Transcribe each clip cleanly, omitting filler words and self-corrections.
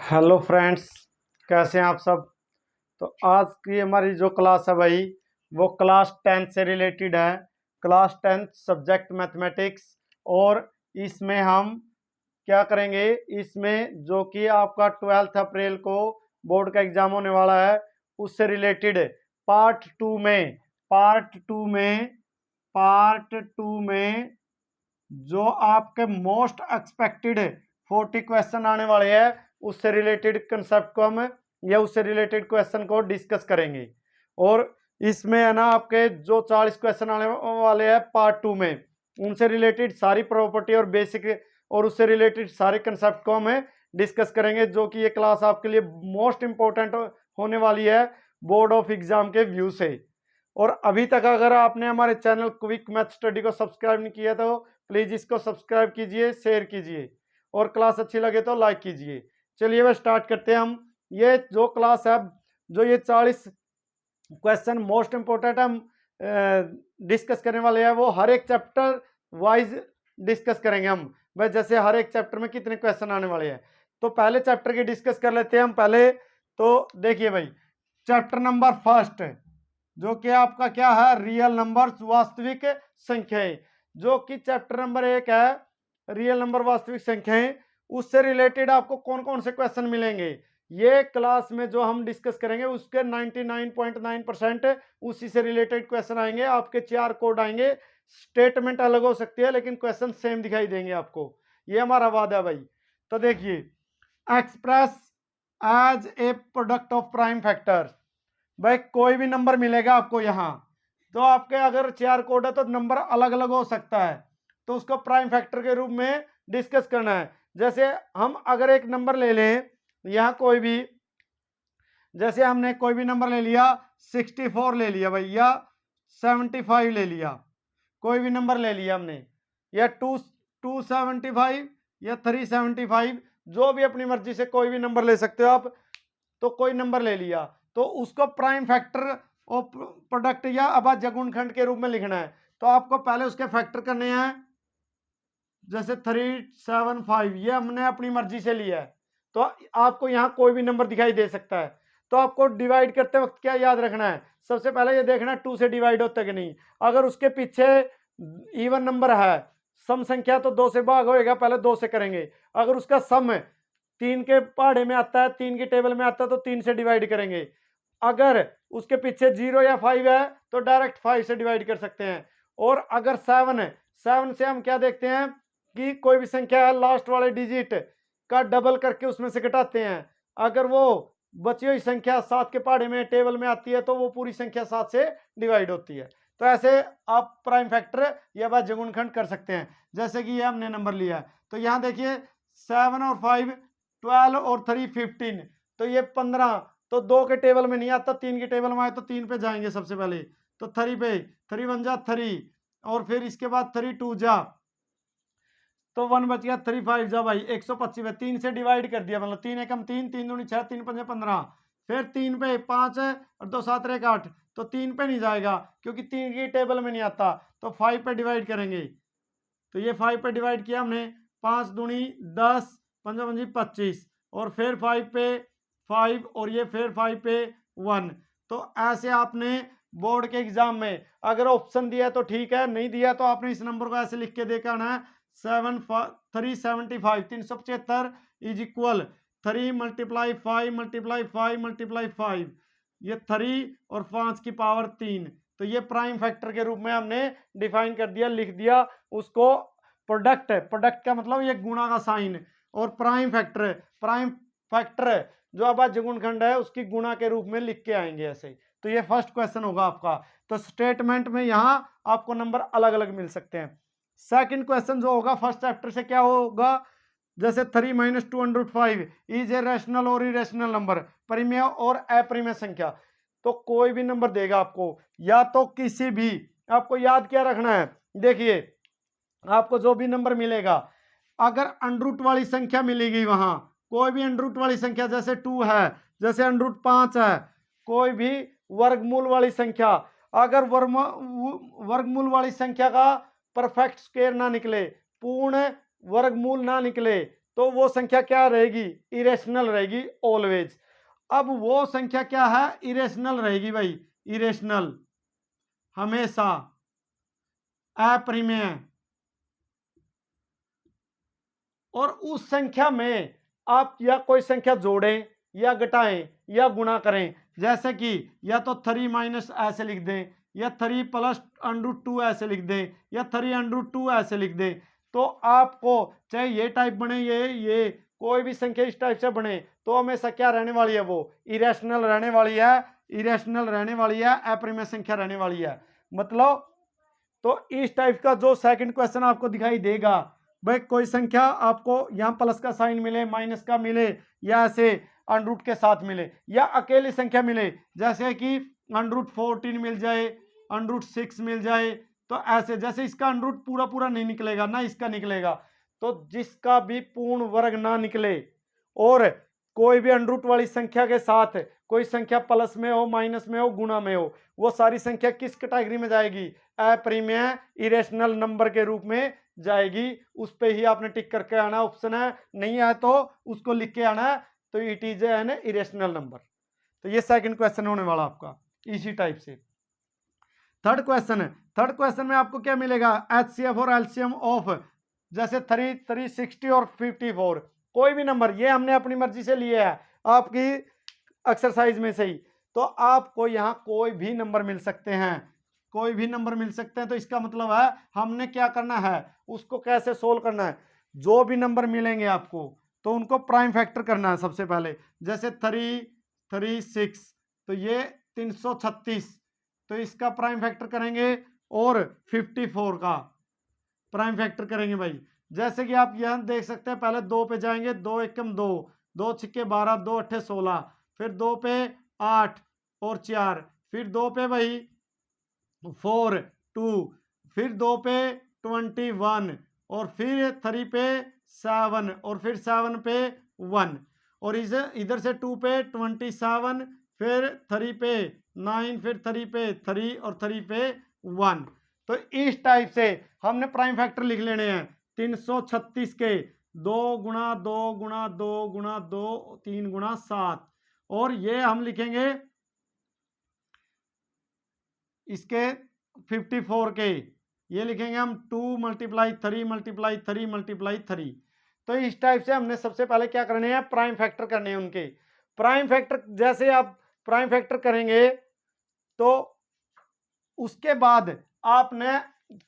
Hello friends, कैसे हैं आप सब। तो आज की हमारी जो क्लास है भाई, वो क्लास 10 से रिलेटेड है। Class 10 subject mathematics. और इसमें हम क्या करेंगे, इसमें जो कि आपका 12 अप्रैल को बोर्ड का एग्जाम होने वाला है, उससे रिलेटेड पार्ट टू में जो आपके मोस्ट एक्सपेक्टेड 40 क्वेश्चन आने वाले हैं, उससे रिलेटेड कंसेप्ट को हम या उससे रिलेटेड क्वेश्चन को डिस्कस करेंगे। और इसमें है ना, आपके जो 40 क्वेश्चन आने वाले हैं पार्ट टू में, उनसे रिलेटेड सारी प्रॉपर्टी और बेसिक और उससे रिलेटेड सारे कंसेप्ट को हम डिस्कस करेंगे, जो कि ये क्लास आपके लिए मोस्ट इंपॉर्टेंट होने वाली है बोर्ड ऑफ एग्जाम के व्यू से। और अभी तक अगर आपने हमारे चैनल क्विक मैथ स्टडी को सब्सक्राइब नहीं किया तो प्लीज इसको सब्सक्राइब कीजिए, शेयर कीजिए और क्लास अच्छी लगे तो लाइक कीजिए। चलिए वह स्टार्ट करते हैं हम। ये जो क्लास है, जो ये 40 क्वेश्चन मोस्ट इंपोर्टेंट हम डिस्कस करने वाले हैं, वो हर एक चैप्टर वाइज डिस्कस करेंगे हम। भाई जैसे हर एक चैप्टर में कितने क्वेश्चन आने वाले हैं, तो पहले चैप्टर की डिस्कस कर लेते हैं हम पहले। तो देखिए भाई, चैप्टर नंबर फर्स्ट, जो कि आपका क्या है, रियल नंबर्स, वास्तविक संख्याएं। जो कि चैप्टर नंबर 1 है, रियल नंबर वास्तविक संख्याएं। उससे रिलेटेड आपको कौन कौन से क्वेश्चन मिलेंगे, ये क्लास में जो हम डिस्कस करेंगे उसके 99.9% उसी से रिलेटेड क्वेश्चन आएंगे। आपके 4 कोड आएंगे, स्टेटमेंट अलग हो सकती है लेकिन क्वेश्चन सेम दिखाई देंगे आपको, ये हमारा वादा है भाई। तो देखिए, express as a product of prime factor. भाई कोई भी नंबर मिलेगा आपको यहाँ, तो आपके अगर 4 कोड है तो नंबर अलग अलग हो सकता है, तो उसको प्राइम फैक्टर के रूप में डिस्कस करना है। जैसे हम अगर एक नंबर ले लें यहाँ कोई भी, जैसे हमने कोई भी नंबर ले लिया, 64 ले लिया भाई, या 75 ले लिया, कोई भी नंबर ले लिया हमने, या 275 या 375, जो भी अपनी मर्जी से कोई भी नंबर ले सकते हो आप। तो कोई नंबर ले लिया तो उसको प्राइम फैक्टर और प्रोडक्ट या अभाज्य गुणनखंड के रूप में लिखना है। तो आपको पहले उसके फैक्टर करने हैं। जैसे 375 ये हमने अपनी मर्जी से लिया है, तो आपको यहाँ कोई भी नंबर दिखाई दे सकता है। तो आपको डिवाइड करते वक्त क्या याद रखना है, सबसे पहले ये देखना 2 से डिवाइड होता है कि नहीं। अगर उसके पीछे इवन नंबर है, सम संख्या, तो 2 से भाग होएगा, पहले 2 से करेंगे। अगर उसका सम 3 के पहाड़े में आता है, 3 की टेबल में आता है, तो 3 से डिवाइड करेंगे। अगर उसके पीछे 0 या 5 है तो डायरेक्ट 5 से डिवाइड कर सकते हैं। और अगर 7 है, 7 से हम क्या देखते हैं कि कोई भी संख्या है, लास्ट वाले डिजिट का डबल करके उसमें से घटाते हैं। अगर वो बची हुई संख्या 7 के पहाड़े में टेबल में आती है तो वो पूरी संख्या 7 से डिवाइड होती है। तो ऐसे आप प्राइम फैक्टर या भाज्य गुणनखंड कर सकते हैं। जैसे कि ये हमने नंबर लिया है, तो यहाँ देखिए 7 और 5 12 और 3 15, तो ये 15, तो 2 के टेबल में नहीं आता, 3 की टेबल में आए तो 3 पे जाएंगे सबसे पहले। तो 3 पे 3 1 जा 3, और फिर इसके बाद 3 2 जा, तो 1 बच गया, 3 5 जा भाई 125 है, 3 से डिवाइड कर दिया, मतलब 3 एकम 3, 3 दूनी 6, 3 पंजे 15, फिर 3 पे 5 है और 2 7 1 8, तो 3 पे नहीं जाएगा क्योंकि 3 की टेबल में नहीं आता, तो 5 पे डिवाइड करेंगे। तो ये 5 पे डिवाइड किया हमने, 5 दूनी 10, 5 पंजी 25, और फिर 5 पे 5, और ये फिर 5 पे 1। तो ऐसे आपने बोर्ड के एग्जाम में अगर ऑप्शन दिया तो ठीक है, नहीं दिया तो आपने इस नंबर को ऐसे लिख के देकर आना है, 375 375 is equal 3 multiply 5 multiply 5 multiply 5, ये 3 और 5 की पावर 3। तो ये प्राइम फैक्टर के रूप में हमने डिफाइन कर दिया, लिख दिया उसको। प्रोडक्ट, प्रोडक्ट का मतलब ये गुणा का साइन, और प्राइम फैक्टर जो अभाज्य गुणनखंड है उसकी गुणा के रूप में लिख के आएंगे ऐसे। तो ये फर्स्ट क्वेश्चन होगा आपका। तो स्टेटमेंट में यहाँ आपको नंबर अलग अलग मिल सकते हैं। सेकंड क्वेश्चन जो होगा फर्स्ट चैप्टर से, क्या होगा, जैसे 3 - 2√5 इज ए रैशनल और इरेशनल नंबर, परिमेय और अपरिमेय संख्या। तो कोई भी नंबर देगा आपको, या तो किसी भी, आपको याद क्या रखना है, देखिए आपको जो भी नंबर मिलेगा, अगर अंडरूट वाली संख्या मिलेगी, वहां कोई भी अंडरूट वाली संख्या, जैसे 2 है, जैसे √5 है, कोई भी वर्गमूल वाली संख्या, अगर वर्गमूल वाली संख्या का परफेक्ट स्क्वायर ना निकले, पूर्ण वर्गमूल ना निकले, तो वो संख्या क्या रहेगी, इरेशनल रहेगी ऑलवेज। अब वो संख्या क्या है, इरेशनल रहेगी भाई, इरेशनल हमेशा अपरिमेय। और उस संख्या में आप या कोई संख्या जोड़ें या घटाएं या गुणा करें, जैसे कि या तो 3 माइनस ऐसे लिख दें, या 3 प्लस √2 ऐसे लिख दें, या 3 √2 ऐसे लिख दें, तो आपको चाहे ये टाइप बने, ये कोई भी संख्या इस टाइप से बने, तो हमेशा क्या रहने वाली है, वो इरेशनल रहने वाली है, इरेशनल रहने वाली है, अपरिमेय संख्या रहने वाली है। मतलब तो इस टाइप का जो सेकंड क्वेश्चन आपको दिखाई देगा, भाई कोई संख्या आपको यहाँ प्लस का साइन मिले, माइनस का मिले, या ऐसे √ के साथ मिले, या अकेली संख्या मिले, जैसे कि √14 मिल जाए, √6 मिल जाए, तो ऐसे जैसे इसका √ पूरा पूरा नहीं निकलेगा ना, इसका निकलेगा, तो जिसका भी पूर्ण वर्ग ना निकले और कोई भी √ वाली संख्या के साथ कोई संख्या प्लस में हो, माइनस में हो, गुणा में हो, वो सारी संख्या किस कैटेगरी में जाएगी, अपरिमेय इरेशनल नंबर के रूप में जाएगी। उस पे ही आपने टिक करके आना, ऑप्शन है, नहीं है तो उसको लिख के आना, तो it is an irrational number. तो ये सेकंड क्वेश्चन होने वाला आपका इसी टाइप से। थर्ड क्वेश्चन है, थर्ड क्वेश्चन में आपको क्या मिलेगा, HCF और एलसीएम ऑफ जैसे 3, 360 और 54, कोई भी नंबर, ये हमने अपनी मर्जी से लिए है आपकी एक्सरसाइज में से ही, तो आपको यहाँ कोई भी नंबर मिल सकते हैं, कोई भी नंबर मिल सकते हैं। तो इसका मतलब है हमने क्या करना है, उसको कैसे सोल्व करना है, जो भी नंबर मिलेंगे आपको तो उनको प्राइम फैक्टर करना है सबसे पहले। जैसे 3, 3, 6, तो ये 336, तो इसका प्राइम फैक्टर करेंगे, और 54 का प्राइम फैक्टर करेंगे भाई। जैसे कि आप यहां देख सकते हैं, पहले 2 पे जाएंगे, 2 एकम 2, 2 छिक्के 12, 2 अट्ठे 16, फिर 2 पे 8 और 4, फिर 2 पे भाई 4, 2, फिर 2 पे 21, और फिर 3 पे 7, और फिर 7 पे 1, और इधर से 2 पे 27, फिर 3 पे 9, फिर 3 पे 3, और 3 पे 1। तो इस टाइप से हमने प्राइम फैक्टर लिख लेने हैं 336 के 2 गुणा 2 गुणा 2 गुणा 2 3 गुणा 7, और ये हम लिखेंगे इसके 54 के, ये लिखेंगे हम 2 × 3 × 3 × 3। तो इस टाइप से हमने सबसे पहले क्या करने हैं, प्राइम फैक्टर करने हैं उनके। प्राइम फैक्टर जैसे आप प्राइम फैक्टर करेंगे तो उसके बाद आपने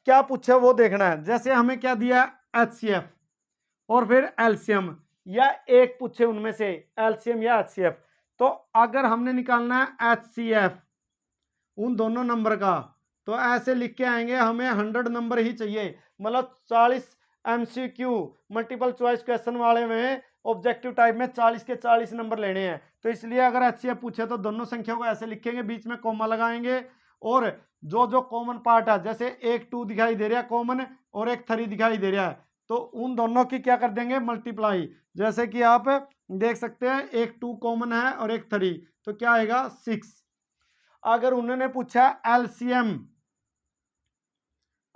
क्या पूछा वो देखना है। जैसे हमें क्या दिया, HCF और फिर एलसीएम, या एक पूछे उनमें से एलसीएम या HCF, तो अगर हमने निकालना है HCF उन दोनों नंबर का, तो ऐसे लिख के आएंगे, हमें 100 नंबर ही चाहिए, मतलब 40 MCQ मल्टीपल चॉइस क्वेश्चन वाले में ऑब्जेक्टिव टाइप में 40 के 40 नंबर लेने हैं। तो इसलिए अगर HCF पूछे तो दोनों संख्याओं को ऐसे लिखेंगे, बीच में कॉमा लगाएंगे, और जो जो कॉमन पार्ट है, जैसे एक 2 दिखाई दे रहा है कॉमन, और एक 3 दिखाई दे रहा है, तो उन दोनों की क्या कर देंगे, मल्टीप्लाई। जैसे कि आप देख सकते हैं, एक 2 कॉमन है और एक 3, तो क्या आएगा 6। अगर उन्होंने पूछा एलसीएम,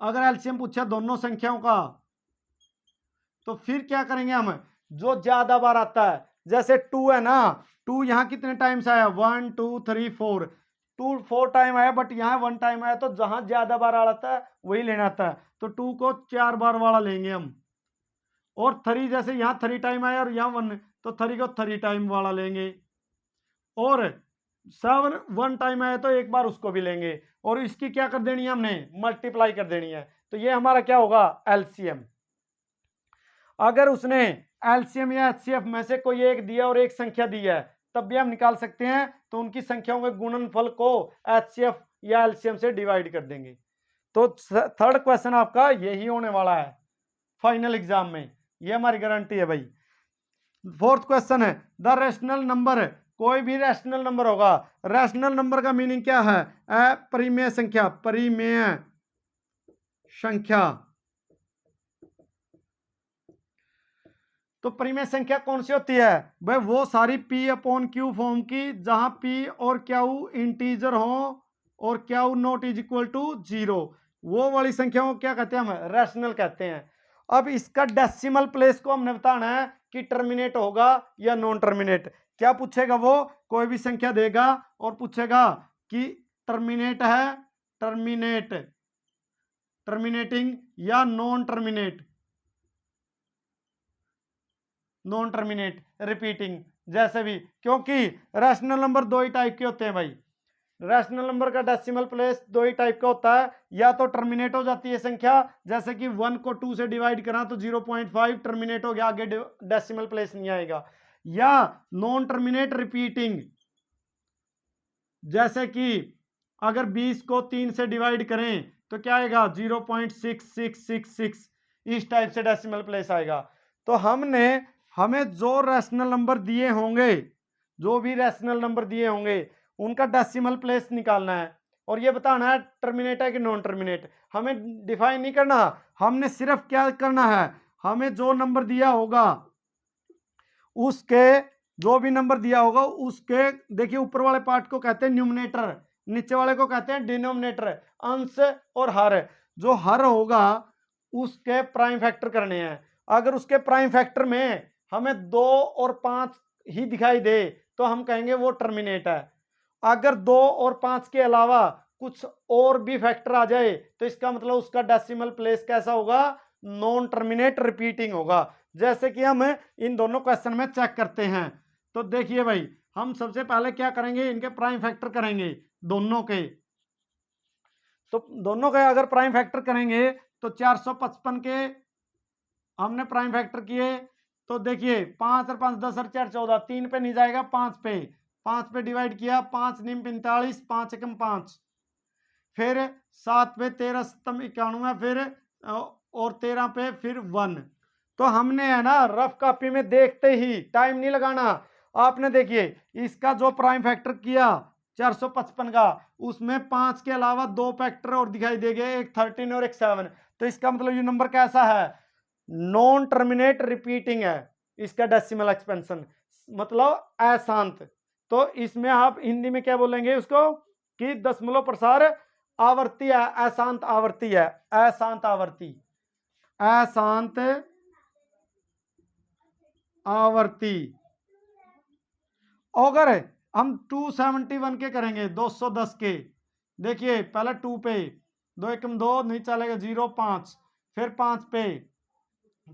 अगर एलसीएम पूछा दोनों संख्याओं का, तो फिर क्या करेंगे हम, जो ज्यादा बार आता है, जैसे 2 है ना, 2 यहाँ कितने टाइम्स आया, 1 2 3 4, 2 4 टाइम आया, बट यहाँ 1 टाइम आया, तो जहां ज्यादा बार आता है वही लेना आता है, तो 2 को 4 बार वाला लेंगे हम। और 3 जैसे यहाँ 3 टाइम आया और यहाँ 1, तो 3 को 3 टाइम वाला लेंगे, और 7 1 टाइम आया तो एक बार उसको भी लेंगे, और इसकी क्या कर देनी है, हमने मल्टीप्लाई कर देनी है। तो ये हमारा क्या होगा, एलसीएम। अगर उसने एलसीएम या एचसीएफ में से कोई एक दिया और एक संख्या दी है, तब भी हम निकाल सकते हैं, तो उनकी संख्याओं के गुणनफल को एचसीएफ या एलसीएम से डिवाइड कर देंगे। तो थर्ड क्वेश्चन आपका यही होने वाला है फाइनल एग्जाम में, ये हमारी गारंटी है भाई। फोर्थ क्वेश्चन है, द रैशनल नंबर, कोई भी रैशनल नंबर होगा, रैशनल नंबर का मीनिंग क्या है, अपरिमेय संख्या, परिमेय संख्या। तो परिमेय संख्या कौन सी होती है भाई, वो सारी P/Q फॉर्म की, जहां P और Q इंटीजर हो और Q not is equal to 0, वो वाली संख्याओं को क्या कहते हैं, हम रैशनल कहते हैं। अब इसका डेसिमल प्लेस को हमने बताना है कि टर्मिनेट होगा या नॉन टर्मिनेट। क्या पूछेगा वो, कोई भी संख्या देगा और पूछेगा कि टर्मिनेट है, टर्मिनेटिंग या नॉन टर्मिनेट, रिपीटिंग, जैसे भी, क्योंकि रैशनल नंबर दो ही टाइप के होते हैं भाई। रैशनल नंबर का डेसिमल प्लेस दो ही टाइप का होता है, या तो टर्मिनेट हो जाती है संख्या, जैसे कि 1 को 2 से डिवाइड करा तो 0.5 टर्मिनेट हो गया, आगे डेसिमल प्लेस नहीं आएगा, या नॉन टर्मिनेट रिपीटिंग, जैसे कि अगर 20 को 3 से डिवाइड करें तो क्या आएगा 0.6666, इस टाइप से डेसिमल प्लेस आएगा। तो हमें जो रैशनल नंबर दिए होंगे, जो भी रैशनल नंबर दिए होंगे उनका डेसिमल प्लेस निकालना है और ये बताना है टर्मिनेट है कि नॉन टर्मिनेट। हमें डिफाइन नहीं करना, हमने सिर्फ क्या करना है, हमें जो नंबर दिया होगा उसके, जो भी नंबर दिया होगा उसके, देखिए ऊपर वाले पार्ट को कहते हैं न्यूमरेटर, नीचे वाले को कहते हैं डिनोमिनेटर, अंश और हर। जो हर होगा उसके प्राइम फैक्टर करने हैं। अगर उसके प्राइम फैक्टर में हमें 2 और 5 ही दिखाई दे तो हम कहेंगे वो टर्मिनेट है। अगर 2 और 5 के अलावा कुछ और भी फैक्टर आ जाए तो इसका मतलब उसका डेसिमल प्लेस कैसा होगा, नॉन टर्मिनेट रिपीटिंग होगा। जैसे कि हम इन दोनों क्वेश्चन में चेक करते हैं। तो देखिए भाई, हम सबसे पहले क्या करेंगे, इनके प्राइम फैक्टर करेंगे दोनों के। तो दोनों के अगर प्राइम फैक्टर करेंगे तो 455 के हमने प्राइम फैक्टर किए, तो देखिए 5 और 5 10 और 4 14, 3 पे नहीं जाएगा, 5 पे डिवाइड किया, 5 निम 45, 5 एकम 5, फिर 7 पे 13 सतम 91, फिर और 13 पे फिर 1। तो हमने है ना रफ कॉपी में देखते ही, टाइम नहीं लगाना, आपने देखिए इसका जो प्राइम फैक्टर किया 455 का, उसमें 5 के अलावा 2 फैक्टर और दिखाई देंगे, एक 13 और एक 7। तो इसका मतलब ये नंबर कैसा है, नॉन टर्मिनेट रिपीटिंग है, इसका डेसिमल एक्सपेंशन मतलब अशांत। तो इसमें आप हिंदी में क्या बोलेंगे उसको कि दशमलव प्रसार आवर्ती है, अशांत आवर्ती है, अशांत आवर्ती, अशांत आवर्ती। अगर हम 271 के करेंगे, 210 के, देखिए पहले 2 पे 2 एकम 2 नहीं चलेगा, 0 5, फिर 5 पे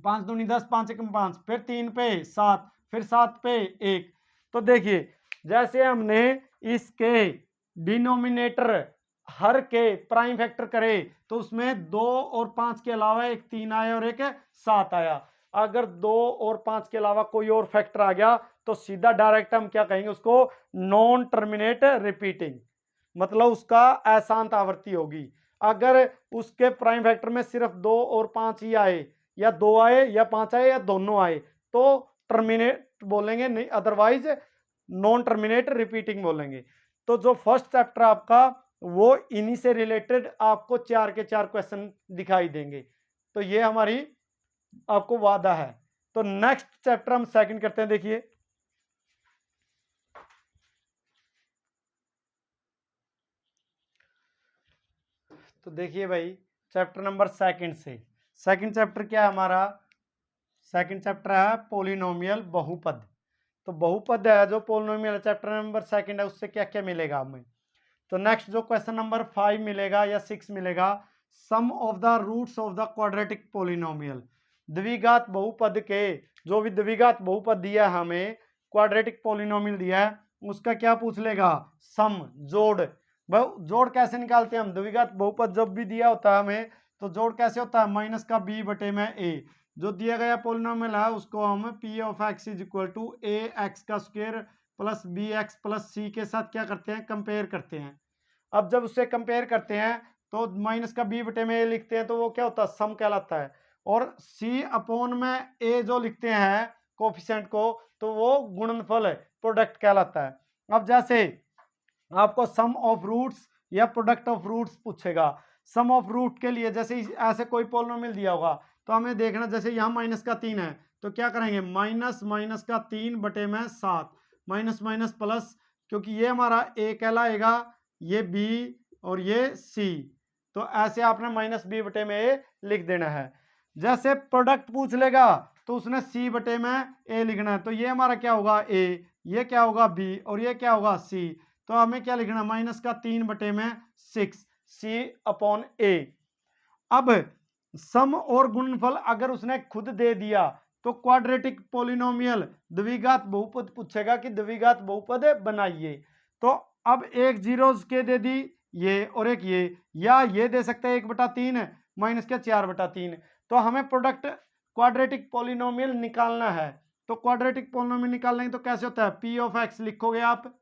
5 दूनी 10, 5 एकम 5, फिर 3 पे 7, फिर 7 पे 1। तो देखिए जैसे हमने इसके डिनोमिनेटर हर के प्राइम फैक्टर करे तो उसमें 2 और 5 के अलावा एक 3 आया और एक 7 आया। अगर 2 और 5 के अलावा कोई और फैक्टर आ गया तो सीधा डायरेक्ट हम क्या कहेंगे उसको, नॉन टर्मिनेट रिपीटिंग, मतलब उसका अशांत आवर्ती होगी। अगर उसके प्राइम फैक्टर में सिर्फ 2 और 5 ही आए, या 2 आए या 5 आए या दोनों आए, तो टर्मिनेट बोलेंगे, नहीं अदरवाइज नॉन टर्मिनेट रिपीटिंग बोलेंगे। तो जो फर्स्ट चैप्टर आपका वो इन्हीं से रिलेटेड आपको 4 के 4 क्वेश्चन दिखाई देंगे। तो ये हमारी आपको वादा है। तो नेक्स्ट चैप्टर हम सेकंड करते हैं। देखिए तो देखिए भाई चैप्टर नंबर सेकंड से, सेकंड चैप्टर क्या है हमारा, सेकंड चैप्टर है पोलिनोमियल बहुपद। तो बहुपद है जो पोलिनोमियल चैप्टर नंबर सेकंड है, उससे क्या क्या मिलेगा हमें। तो नेक्स्ट जो क्वेश्चन नंबर 5 मिलेगा या 6 मिलेगा, sum of the roots of the quadratic polynomial, द्विघात बहुपद के, जो भी द्विघात बहुपद दिया है हमें, क्वाड्रेटिक पोलिनोमियल दिया है, उसका क्या पूछ लेगा, सम, जोड़। जोड़ कैसे निकालते हैं हम, द्विघात बहुपद जब भी दिया होता है हमें तो जोड़ कैसे होता है, माइनस का b बटे में a, जो दिया गया पोलिनोमियल है उसको हम p of x is equal to a x का square plus b x plus c के साथ क्या करते हैं, कंपेयर करते हैं। अब जब उससे कंपेयर करते हैं तो माइनस का b बटे में a लिखते हैं तो वो क्या होता है, सम कहलाता है। और c अपॉन में a जो लिखते हैं कोफिशिएंट को, तो वो गुणनफल प्रोडक्ट कहलाता है। अब जैसे आपको सम ऑफ रूट्स या प्रोडक्ट ऑफ रूट्स पूछेगा, सम ऑफ रूट के लिए जैसे ऐसे कोई पोलिनोमियल दिया होगा तो हमें देखना, जैसे यहाँ माइनस का 3 है तो क्या करेंगे, माइनस माइनस का 3 बटे में 7, माइनस माइनस प्लस, क्योंकि ये हमारा a कहलाएगा, ये b और ये c, तो ऐसे आपने माइनस b बटे में a लिख देना है। जैसे प्रोडक्ट पूछ लेगा तो उसने सी बटे में ए लिखना है, तो ये हमारा क्या होगा ए, ये क्या होगा बी, और ये क्या होगा सी। तो हमें क्या लिखना है, माइनस का 3 बटे में 6 सी अपॉन ए। अब सम और गुणनफल अगर उसने खुद दे दिया तो क्वाड्रेटिक पॉलिनोमियल द्विघात बहुपद पूछेगा कि द्विघात बहुपद बनाइए। तो अब एक जीरोस के दे दी ये और एक ये, या ये दे सकते हैं 1/3 माइनस के 4/3। तो हमें प्रोडक्ट क्वाड्रेटिक पॉलिनोमियल निकालना है। तो क्वाड्रेटिक पॉलिनोमियल निकालने तो कैसे होता है, पी ऑफ एक्स लिखोगे आप,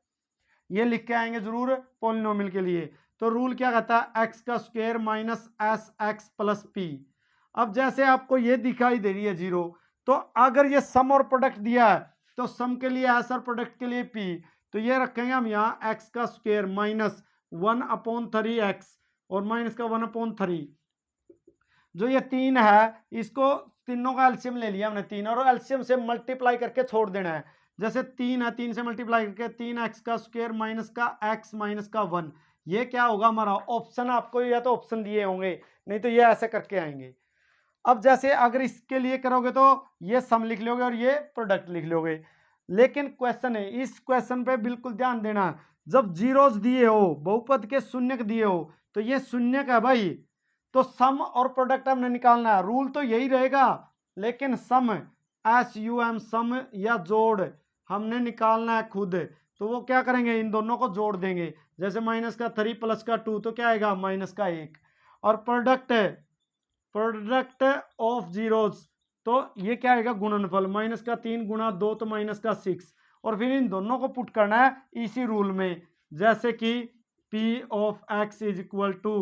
ये लिख के आएंगे जरूर पॉलिनोमियल के लिए। तो रूल क्या कहता है, एक्स का square minus S x plus P. अब जैसे आपको ये दिखाई दे रही है जीरो, तो अगर ये सम और प्रोडक्ट दिया है तो सम के लिए एस और प्रोडक्ट के लिए पी, तो ये रखेंगे हम यहाँ एक्स का स्क्वायर माइनस 1/3 एक्स और माइनस का 1/3। जो ये 3 है इसको तीनों का एलसीएम ले लिया हमने 3, और एलसीएम से मल्टीप्लाई करके छोड़ देना है। जैसे 3 है, 3 से मल्टीप्लाई करके 3x का स्क्वायर माइनस का x माइनस का 1, ये क्या होगा हमारा ऑप्शन। आपको या तो ऑप्शन दिए होंगे, नहीं तो ये ऐसे करके आएंगे। अब जैसे अगर इसके लिए करोगे तो ये सम लिख लोगे और ये प्रोडक्ट लिख लोगे। लेकिन क्वेश्चन है, इस क्वेश्चन पे बिल्कुल ध्यान देना, जब जीरोस दिए हो, बहुपद के शून्य दिए हो, तो ये शून्य का भाई, तो सम और प्रोडक्ट हमने निकालना है। रूल तो यही रहेगा, लेकिन सम SUM सम या जोड़ हमने निकालना है खुद। तो वो क्या करेंगे, इन दोनों को जोड़ देंगे। जैसे माइनस का 3 प्लस का 2 तो क्या आएगा माइनस का 1। और प्रोडक्ट ऑफ जीरोस, तो ये क्या आएगा गुणनफल, माइनस का 3 गुणा 2 तो माइनस का 6। और फिर इन दोनों को पुट करना है इसी रूल में, जैसे कि P of x is equal to,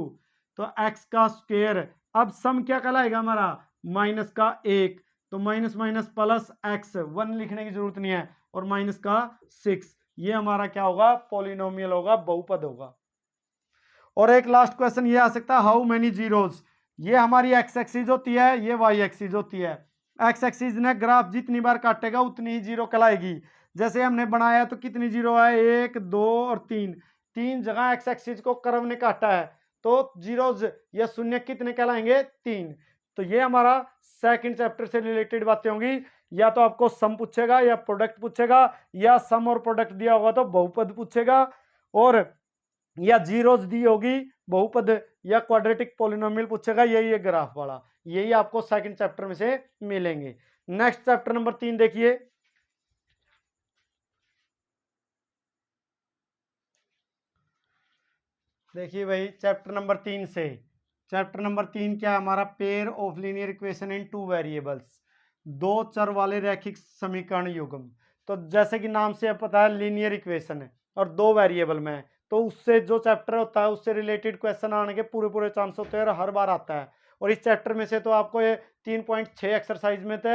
तो x का स्क्वायर, अब सम क्या कहलाएगा हमारा माइनस का 1, तो माइनस माइनस प्लस x, 1 लिखने की जरूरत नहीं है, और माइनस का 6। ये हमारा क्या होगा, पॉलिनोमियल होगा, बहुपद होगा। और एक लास्ट क्वेश्चन ये आ सकता है, हाउ मेनी जीरोस। ये हमारी एक्स एक्सिस होती है, ये वाई एक्सिस होती है। एक्स एक्सिस ने ग्राफ जितनी बार काटेगा उतनी ही जीरो कहलाएगी। जैसे हमने बनाया तो कितनी जीरो है, 1 2 और 3, 3 जगह एक्स एक्सिस को कर्व ने काटा है, तो जीरोस या शून्य कितने कहलाएंगे, 3। तो ये हमारा सेकंड चैप्टर से रिलेटेड बातें होंगी। या तो आपको सम पूछेगा या प्रोडक्ट पूछेगा, या सम और प्रोडक्ट दिया होगा तो बहुपद पूछेगा, और या जीरोस दी होगी बहुपद, या क्वाड्रेटिक पॉलिनोमियल पूछेगा, यही है ग्राफ वाला। यही आपको सेकंड चैप्टर में से मिलेंगे। नेक्स्ट चैप्टर नंबर 3 देखिए। देखिए भाई चैप्टर नंबर 3 से, चैप्टर नंबर 3 क्या है हमारा, pair of linear equation in 2 variables, 2 चर वाले रैखिक समीकरण युग्म। तो जैसे कि नाम से पता है लीनियर इक्वेशन है और 2 वेरिएबल में है, तो उससे जो चैप्टर होता है उससे रिलेटेड क्वेश्चन आने के पूरे पूरे चांस होते हैं और हर बार आता है। और इस चैप्टर में से तो आपको ये 3.6 एक्सरसाइज में तो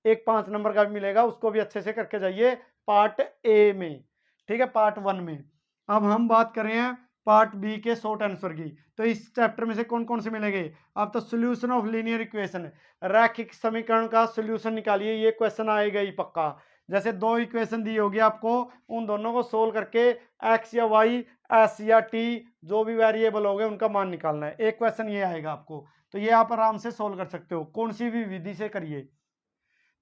एक 5 नंबर का भी मिलेगा, उसको भी अच्छे से करके जाइए पार्ट ए में, ठीक है, पार्ट 1 में। अब हम बात कर रहे हैं पार्ट बी के शॉर्ट आंसर की। तो इस चैप्टर में से कौन कौन से मिलेंगे, आप तो सोल्यूशन ऑफ लीनियर इक्वेशन, रैखिक समीकरण का सोल्यूशन निकालिए, ये क्वेश्चन आएगा ही पक्का। जैसे 2 इक्वेशन दी होगी आपको, उन दोनों को सोल्व करके एक्स या वाई, एस या टी, जो भी वेरिएबल हो गए उनका मान निकालना है। एक क्वेश्चन ये आएगा आपको, तो ये आप आराम से सोल्व कर सकते हो, कौन सी भी विधि से करिए।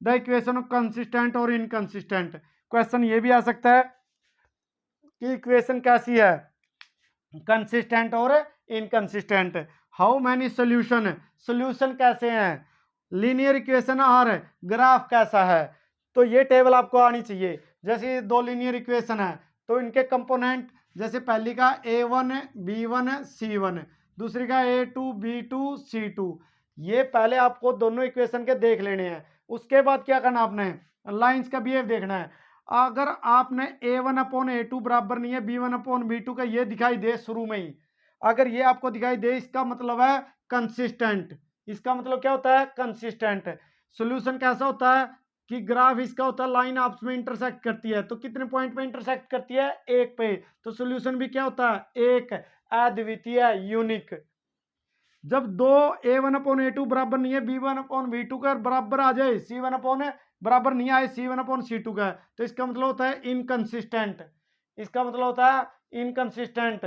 द इक्वेशन ऑफ कंसिस्टेंट और इनकंसिस्टेंट, क्वेश्चन ये भी आ सकता है कि इक्वेशन कैसी है, कंसिस्टेंट और inconsistent. How many solution, solution कैसे हैं, लीनियर इक्वेशन और ग्राफ कैसा है। तो ये टेबल आपको आनी चाहिए। जैसे 2 लीनियर इक्वेशन है तो इनके कंपोनेंट, जैसे पहली का a1 b1 c1, दूसरी का a2 b2 c2, ये पहले आपको दोनों इक्वेशन के देख लेने हैं। उसके बाद क्या करना, आपने लाइंस का बिहेव देखना है। अगर आपने a1/a2 बराबर नहीं है b1/b2 का, ये दिखाई दे शुरू में ही, अगर ये आपको दिखाई दे, इसका मतलब है कंसिस्टेंट। इसका मतलब क्या होता है, कंसिस्टेंट। सॉल्यूशन कैसा होता है कि ग्राफ इसका होता है लाइन आपस में इंटरसेक्ट करती है, तो कितने पॉइंट पे इंटरसेक्ट करती है, 1 पे। तो सॉल्यूशन भी क्या होता है, एक, अद्वितीय, यूनिक। जब 2 a1/a2 बराबर नहीं है b1/b2 का, बराबर आ जाए c1 बराबर नहीं आए c1/c2 का, तो इसका मतलब होता है इनकंसिस्टेंट। इसका मतलब होता है इनकंसिस्टेंट।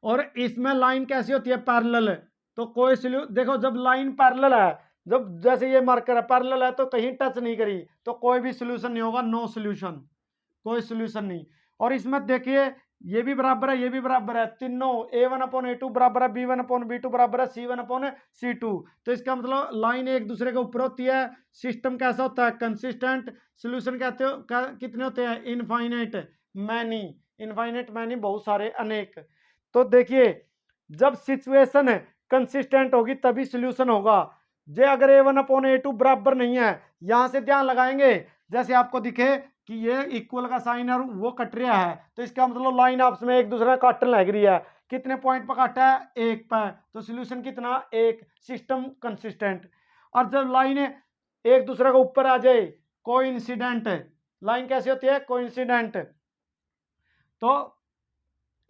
और इसमें लाइन कैसी होती है, पैरेलल। तो कोई देखो जब लाइन पैरेलल है जब जैसे ये मार्कर है पैरेलल है तो कहीं टच नहीं करी तो कोई भी सोल्यूशन नहीं होगा, नो सोल्यूशन, कोई सोल्यूशन नहीं। और इसमें देखिए ये भी बराबर है, ये भी बराबर है, तीनों a1/a2 बराबर है, b1/b2 बराबर है, c1/c2। तो इसका मतलब लाइन एक दूसरे के ऊपर होती है। सिस्टम कैसा होता है, कंसिस्टेंट। सोल्यूशन कहते हो कितने होते हैं, इनफाइनाइट मैनी, इनफाइनाइट मैनी बहुत सारे, अनेक। तो देखिए जब सिचुएशन कंसिस्टेंट होगी तभी सोल्यूशन होगा। जे अगर a1/a2 बराबर नहीं है, यहां से ध्यान लगाएंगे, जैसे आपको दिखे कि ये इक्वल का साइन और वो कट रहा है, तो इसका मतलब लाइन आपस में एक दूसरे का काटने लग रही है। कितने पॉइंट पर काटा है, एक पर, तो सोल्यूशन कितना, एक, सिस्टम कंसिस्टेंट। और जब लाइन एक दूसरे के ऊपर आ जाए, कोइंसिडेंट, लाइन कैसे होती है, कोइंसिडेंट, तो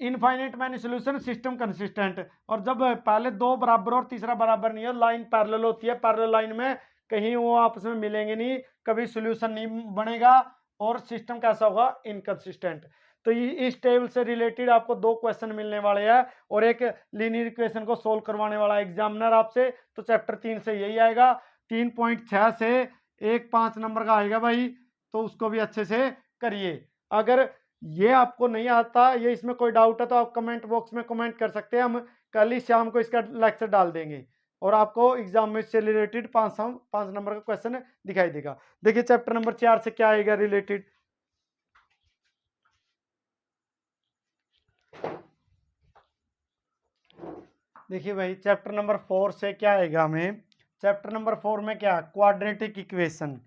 infinite many solution, system consistent. और जब पहले दो बराबर और तीसरा बराबर नहीं है, लाइन पैरेलल होती है, पैरेलल लाइन में कहीं वो आपस में मिलेंगे नहीं, कभी सोल्यूशन नहीं बनेगा और सिस्टम कैसा होगा, इनकंसिस्टेंट। तो इस टेबल से रिलेटेड आपको दो क्वेश्चन मिलने वाले हैं और एक लीनियर इक्वेशन को सोल्व करवाने वाला एग्जामिनर आपसे। तो चैप्टर 3 से यही आएगा, 3.6 से एक 5 नंबर का आएगा भाई, तो उसको भी अच्छे से करिए। अगर ये आपको नहीं आता, ये इसमें कोई डाउट है तो आप कमेंट बॉक्स में कमेंट कर सकते हैं, हम कल ही शाम को इसका लेक्चर डाल देंगे और आपको एग्जाम में से रिलेटेड 5 नंबर का क्वेश्चन दिखाई देगा। देखिए चैप्टर नंबर 4 से क्या आएगा रिलेटेड। देखिए भाई चैप्टर नंबर 4 से क्या आएगा हमें, चैप्टर नंबर 4 में क्या, क्वाड्रेटिक इक्वेशन,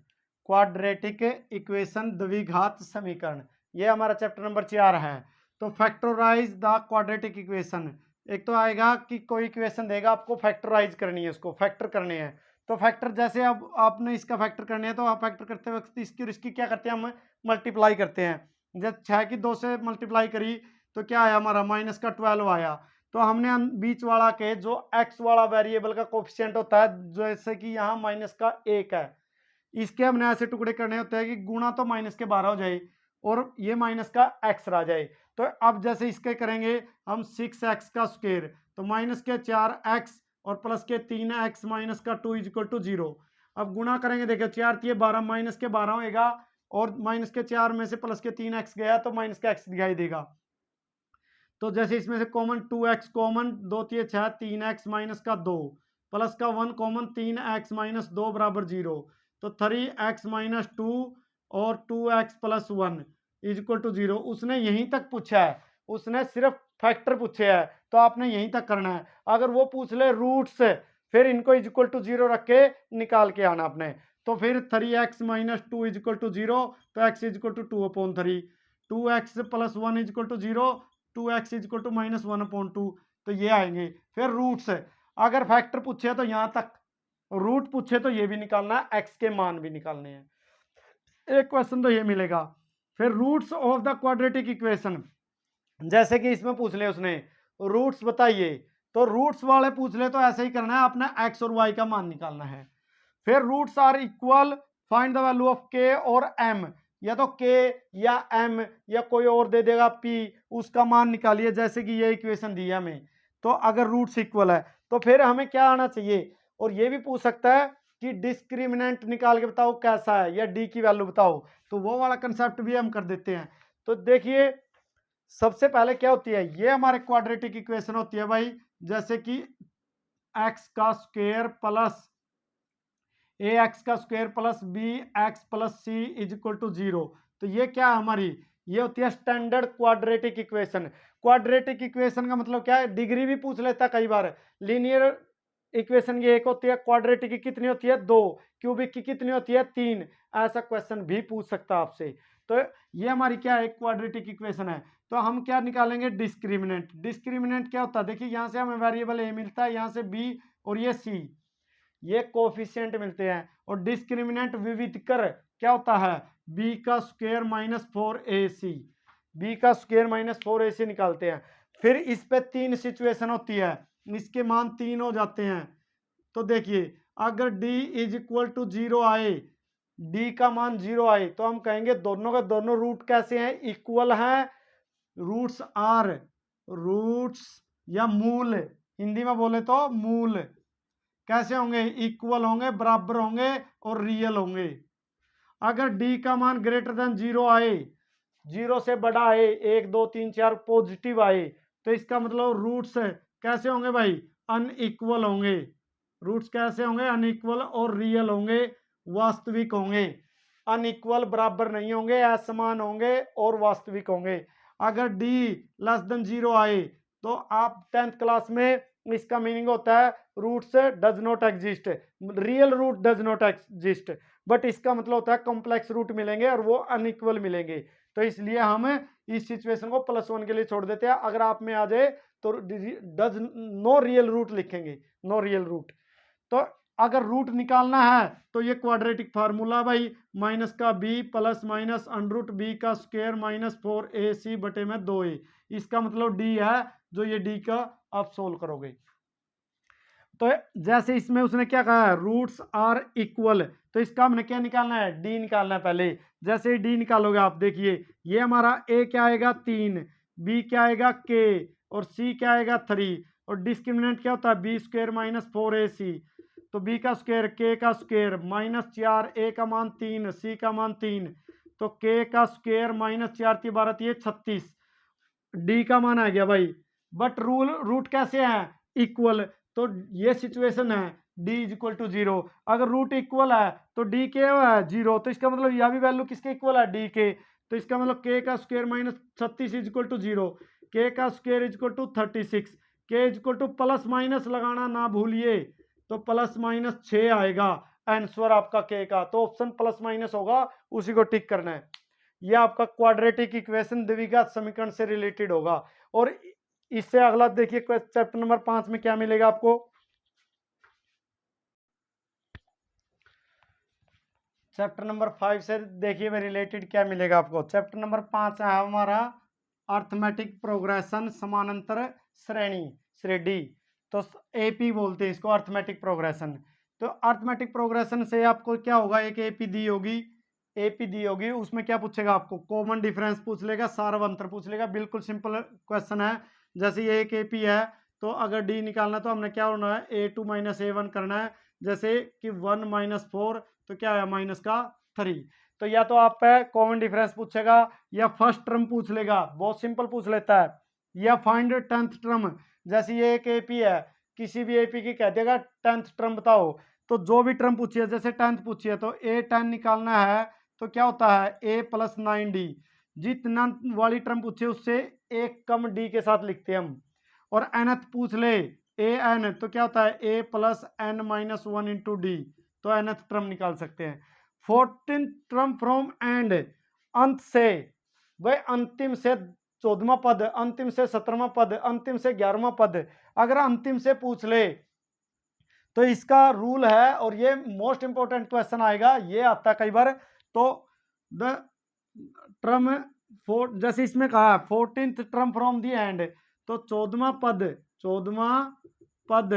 क्वाड्रेटिक इक्वेशन द्विघात समीकरण, ये हमारा चैप्टर नंबर 4 है। तो फैक्टराइज द क्वाड्रेटिक इक्वेशन, एक तो आएगा कि कोई इक्वेशन देगा, आपको फैक्टराइज करनी है, उसको फैक्टर करने हैं। तो फैक्टर जैसे अब आपने इसका फैक्टर करने हैं तो आप फैक्टर करते वक्त इसकी और इसकी क्या करते हैं, हम मल्टीप्लाई करते हैं। जब 6 की 2 से मल्टीप्लाई करी तो क्या आया हमारा, माइनस का 12 आया। तो हमने बीच वाला के जो x वाला वेरिएबल का कोफिशिएंट होता है, जैसे कि यहाँ माइनस का 1 है, इसके हमने ऐसे टुकड़े करने होते हैं कि गुणा तो माइनस के 12 हो जाए और ये माइनस का x रह जाए। तो अब जैसे इसके करेंगे हम 6x का स्क्वायर, तो माइनस के 4x और प्लस के 3x माइनस का 2 इज इक्वल टू 0। अब गुणा करेंगे, देखिए 4 3 12, माइनस के 12 होएगा और माइनस के 4 में से प्लस के 3x गया तो माइनस का x दिखाई देगा। तो जैसे इसमें से common 2x common, 2 3 6, 3x minus का 2 प्लस का 1 कॉमन, 3x माइनस 2 बराबर 0। तो 3x माइनस 2 और 2x plus 1 is equal to 0। उसने यहीं तक पूछा है, उसने सिर्फ फैक्टर पूछे है, तो आपने यहीं तक करना है। अगर वो पूछ ले रूट्स, फिर इनको इज इक्वल टू 0 रख के निकाल के आना अपने। तो फिर 3x minus 2 is equal to 0, तो x is equal to 2/3, 2x plus 1 is equal to 0, 2x is equal to minus 1/2, तो ये आएंगे। फिर रूट्स, अगर फैक्टर पूछे तो यहां तक, रूट पूछे तो ये भी निकालना है, x के मान भी निकालने हैं। एक क्वेश्चन तो ये मिलेगा। फिर roots of the quadratic equation, जैसे कि इसमें पूछ ले उसने रूट्स बताइए, तो रूट्स वाले पूछ ले तो ऐसे ही करना है, अपना x और y का मान निकालना है। फिर roots are equal, find the value of k और m, या तो k या m या कोई और दे देगा p, उसका मान निकालिए, जैसे कि ये इक्वेशन दी है हमें। तो अगर रूट्स इक्वल है तो फिर हमें क्या आना चाहिए, और ये भी पूछ सकता है कि डिस्क्रिमिनेंट निकाल के बताओ कैसा है, या d की वैल्यू बताओ, तो वो वाला कंसेप्ट भी हम कर देते हैं। तो देखिए सबसे पहले क्या होती है, ये हमारे क्वाड्रेटिक इक्वेशन होती है भाई, जैसे कि x का स्क्वायर प्लस ax का square plus bx plus c is equal to 0। तो ये क्या है हमारी, ये होती है standard quadratic equation. Quadratic equation का मतलब क्या है, डिग्री भी पूछ लेता है कई बार। लीनियर इक्वेशन की एक होती है, क्वाड्रेटिक की कितनी होती है, 2, क्यूबिक की कितनी होती है, 3। ऐसा क्वेश्चन भी पूछ सकता है आपसे। तो ये हमारी क्या है, क्वाड्रेटिक इक्वेशन है। तो हम क्या निकालेंगे, डिस्क्रिमिनेंट। डिस्क्रिमिनेंट क्या होता है, देखिए यहाँ से हमें वेरिएबल a मिलता है, यहाँ से b और ये c, ये कोफिशिएंट मिलते हैं। और डिस्क्रिमिनेंट विविधकर क्या होता है, b का स्क्वायर माइनस 4ac, b का स्क्वायर माइनस 4ac निकालते हैं। फिर इस पे 3 सिचुएशन होती है, इसके मान 3 हो जाते हैं। तो देखिए अगर d इज इक्वल टू 0 आए, d का मान 0 आए, तो हम कहेंगे दोनों का दोनों रूट कैसे हैं, इक्वल हैं। रूट्स आर, रूट्स या मूल, हिंदी में बोले तो मूल, कैसे होंगे, इक्वल होंगे, बराबर होंगे और रियल होंगे। अगर डी का मान ग्रेटर देन 0 आए, 0 से बड़ा आए, 1 2 3 4 पॉजिटिव आए, तो इसका मतलब रूट्स कैसे होंगे भाई, अनइक्वल होंगे। रूट्स कैसे होंगे, अनइक्वल और रियल होंगे, वास्तविक होंगे। अनइक्वल बराबर नहीं होंगे, असमान होंगे और वास्तविक होंगे। अगर डी लेस देन 0 आए तो आप 10th क्लास में, इसका मीनिंग होता है roots does not exist, real root does not exist, but इसका मतलब होता है कॉम्प्लेक्स रूट मिलेंगे और वो अनइक्वल मिलेंगे। तो इसलिए हम इस सिचुएशन को +1 के लिए छोड़ देते हैं। अगर आप में आ जाए तो डज नो रियल रूट लिखेंगे, नो रियल रूट। तो अगर रूट निकालना है तो ये क्वाड्रेटिक फार्मूला भाई, माइनस का b plus minus under root b का स्क्वायर माइनस 4ac बटे में 2a, इसका मतलब डी है, जो ये डी का आप सोल्व करोगे। तो जैसे इसमें उसने क्या कहा है, रूट्स आर इक्वल, तो इसका हमने क्या निकालना है, डी निकालना है पहले। जैसे ही डी निकालोगे आप देखिए, ये हमारा ए क्या आएगा 3, बी क्या आएगा के, और सी क्या आएगा 3, और डिस्क्रिमिनेंट क्या होता है बी स्क्वायर माइनस 4ac, तो बी का स्क्वायर के का स्क्वायर माइनस 4, ए का मान 3, सी का मान 3, तो के का स्क्वायर माइनस 4 की 12 ये 36, डी का मान आ गया भाई। बट रूट कैसे है, इक्वल, तो ये सिचुएशन है डी इज इक्वल टू 0। अगर रूट इक्वल है तो डी के है 0, तो इसका मतलब यह भी वैल्यू किसके इक्वल है, डी के, तो इसका मतलब के का square minus 36 is equal to 0, k का square is equal to 36, k is equal to plus minus लगाना ना भूलिए, तो प्लस माइनस 6 आएगा आंसर आपका के का। तो ऑप्शन प्लस माइनस होगा, उसी को टिक करना है। यह आपका क्वाड्रेटिक इक्वेशन द्विघात समीकरण से रिलेटेड होगा। और इससे अगला देखिए चैप्टर नंबर 5 में क्या मिलेगा आपको। चैप्टर नंबर 5 से देखिए में रिलेटेड क्या मिलेगा आपको। चैप्टर नंबर 5 है हमारा अर्थमेटिक प्रोग्रेशन, समानांतर श्रेणी, तो एपी बोलते हैं इसको, अर्थमेटिक प्रोग्रेशन। तो अर्थमेटिक प्रोग्रेशन से आपको क्या होगा, एक एपी दी होगी, उसमें क्या पूछेगा आपको, कॉमन डिफरेंस पूछ लेगा, सार्व अंतर पूछ लेगा। बिल्कुल सिंपल क्वेश्चन है। जैसे ये एक एपी है, तो अगर डी निकालना तो हमने क्या होना है, a2 माइनस a1 करना है। जैसे कि 1 माइनस 4, तो क्या है माइनस का 3। तो या तो आप कॉमन डिफरेंस पूछेगा, या फर्स्ट टर्म पूछ लेगा, बहुत सिंपल पूछ लेता है, या फाइंड 10th टर्म। जैसे ये एक एपी है, किसी भी एपी की कह देगा 10th टर्म बताओ, तो जो भी टर्म पूछी है, जैसे 10th पूछी है तो a10 निकालना है, तो क्या होता है a प्लस 9d, जितना वाली टर्म पूछे उससे एक कम d के साथ लिखते हैं हम। और nth पूछ ले an, तो क्या होता है a plus n minus 1 into D, तो nth टर्म निकाल सकते हैं। 14th टर्म फ्रॉम एंड, अंत से, वह अंतिम से 14वां पद, अंतिम से 17वां पद, अंतिम से 11वां पद, अगर अंतिम से पूछ ले तो इसका रूल है, और ये मोस्ट इंपोर्टेंट क्वेश्चन आएगा, ये आता है कई बार। तो द टर्म जैसे इसमें कहा 14th term from the and, तो 14वां पद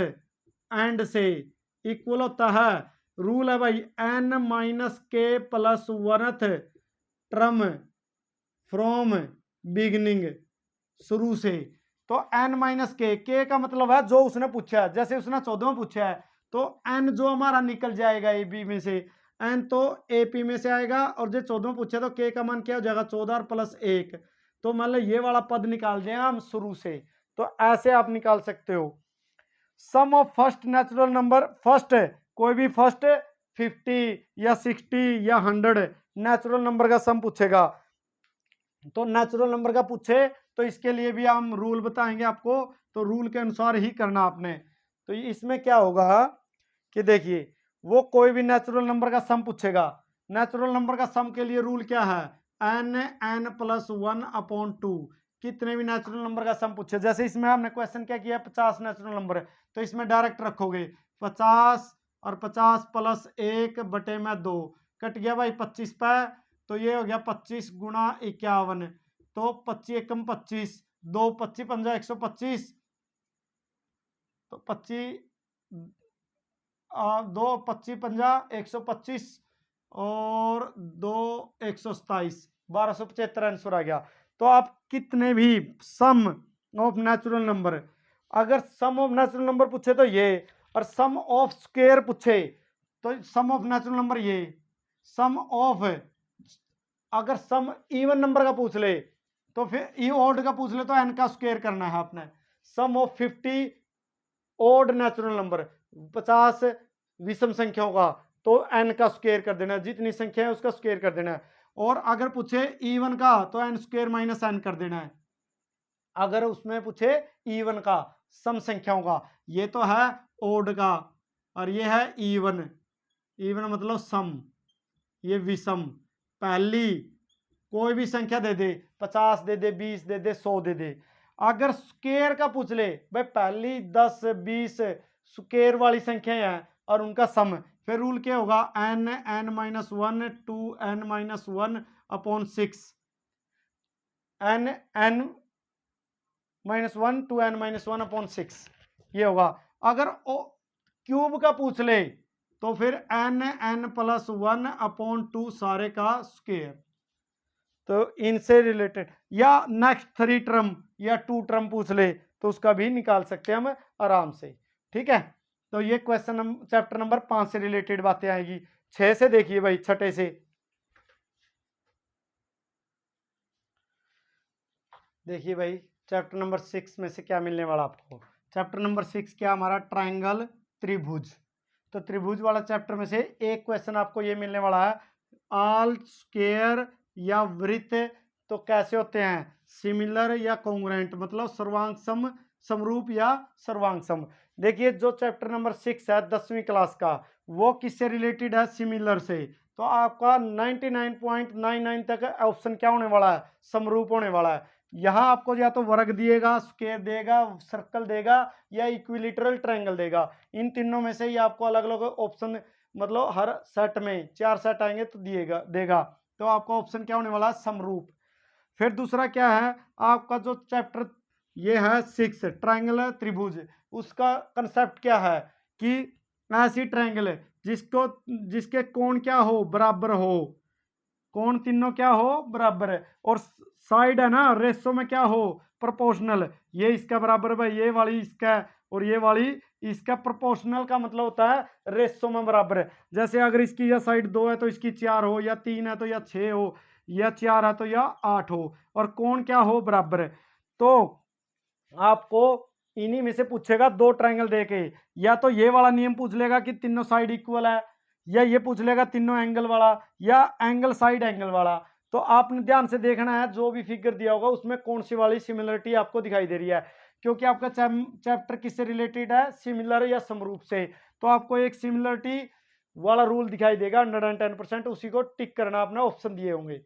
एंड से इक्वल होता है, रूल है भाई n माइनस के plus 1th term from beginning, शुरू से। तो n माइनस के का मतलब है जो उसने पूछा है, जैसे उसने 14वां पूछा है तो n जो हमारा निकल जाएगा ए बी में से, n तो ए पी में से आएगा, और जो 14वां पूछा तो k का मान क्या हो जाएगा 14 और प्लस 1, तो मतलब ये वाला पद निकाल दें हम शुरू से। तो ऐसे आप निकाल सकते हो। Sum of first natural number, first कोई भी फर्स्ट 50 या 60 या 100 नेचुरल नंबर का सम पूछेगा, तो नेचुरल नंबर का पूछे तो इसके लिए भी हम रूल बताएंगे आपको, तो रूल के अनुसार ही करना आपने। तो इसमें क्या होगा कि देखिए, वो कोई भी नेचुरल नंबर का सम पूछेगा, नेचुरल नंबर का सम के लिए रूल क्या है, n प्लस 1 अपॉन 2, कितने भी नेचुरल नंबर का सम पूछे। जैसे इसमें हमने क्वेश्चन क्या किया, 50 नेचुरल नंबर है, तो इसमें डायरेक्ट रखोगे 50 और 50 प्लस 1 बटे में 2, कट गया भाई 25 पे, तो ये हो गया 25 गुणा 51, तो 25 एकम 25, 2 25 पंजा 125, तो 25 2 25 पंजा 125 और 2 127, 1275 आंसर आ गया। तो आप कितने भी सम ऑफ नेचुरल नंबर, अगर सम ऑफ नेचुरल नंबर पूछे तो ये, और सम ऑफ स्क्वायर पूछे तो सम ऑफ नेचुरल नंबर, ये सम ऑफ, अगर सम इवन नंबर का पूछ ले तो फिर ई ऑड का पूछ ले तो एन का स्क्वायर करना है आपने। सम ऑफ 50 ऑड नेचुरल नंबर, 50 विषम संख्या होगा तो एन का स्क्वायर कर देना है, जितनी संख्या है उसका स्क्वायर कर देना है। और अगर पूछे इवन का तो एन स्क्वायर माइनस एन कर देना है। अगर उसमें पूछे इवन का सम संख्याओं का, ये तो है ओड का और ये है इवन, इवन मतलब सम, ये विषम। पहली कोई भी संख्या दे दे, 50 दे दे, 20 दे दे, 100 दे दे। अगर स्क्वायर का पूछ ले भाई, पहली 10 20 स्क्वायर वाली संख्या है और उनका सम, फिर रूल क्या होगा, n n minus one two n minus one upon 6, n n minus one two n minus one upon 6 ये होगा। अगर क्यूब का पूछ ले तो फिर n n plus one upon two सारे का स्क्वायर। तो इनसे रिलेटेड या नेक्स्ट 3 टर्म या 2 टर्म पूछ ले तो उसका भी निकाल सकते हैं हम आराम से। ठीक है, तो ये क्वेश्चन चैप्टर नंबर 5 से रिलेटेड बातें आएगी। 6 से देखिए भाई, छठे से देखिए भाई, चैप्टर नंबर 6 में से क्या मिलने वाला आपको। चैप्टर नंबर 6 क्या हमारा, ट्रायंगल, त्रिभुज। तो त्रिभुज वाला चैप्टर में से एक क्वेश्चन आपको ये मिलने वाला है, ऑल स्क्वायर या वृत्त तो कैसे होते हैं, सिमिलर या कॉन्ग्रुएंट, मतलब सर्वांग सम, समरूप या सर्वांग सम। देखिए जो चैप्टर नंबर 6 है 10वीं क्लास का, वो किससे रिलेटेड है, सिमिलर से। तो आपका 99.99 तक ऑप्शन क्या होने वाला है, समरूप होने वाला है। यहाँ आपको या तो वर्ग दिएगा, स्क्वायर देगा, सर्कल देगा या इक्विलेटरल ट्रायंगल देगा। इन तीनों में से ही आपको अलग अलग ऑप्शन, मतलब हर सेट में 4 सेट आएंगे तो देगा। तो आपका ऑप्शन क्या होने वाला है, समरूप। फिर दूसरा क्या है आपका, जो चैप्टर ये है 6 ट्रायंगल त्रिभुज, उसका कंसेप्ट क्या है कि ऐसी ट्रायंगल जिसके कोण क्या हो, बराबर हो, कोण तीनों क्या हो, बराबर है, और साइड है ना रेशो में क्या हो, प्रोपोर्शनल। ये इसका बराबर है, ये वाली इसका है और ये वाली इसका। प्रोपोर्शनल का मतलब होता है रेशो में बराबर है। जैसे अगर इसकी या साइड 2 है तो इसकी 4 हो, या 3 है तो या 6 हो, या 4 है तो या 8 हो, और कोण क्या हो, बराबर है। तो आपको इन्हीं में से पूछेगा 2 ट्रायंगल देके, या तो ये वाला नियम पूछ लेगा कि तीनों साइड इक्वल है, या ये पूछ लेगा तीनों एंगल वाला, या एंगल साइड एंगल वाला। तो आपने ध्यान से देखना है, जो भी फिगर दिया होगा उसमें कौन सी वाली सिमिलरिटी आपको दिखाई दे रही है, क्योंकि आपका चैप्टर किससे रिलेटेड है, सिमिलर या समरूप से। तो आपको एक सिमिलरिटी वाला रूल दिखाई देगा 110%, उसी को टिक करना, आपने ऑप्शन दिए होंगे।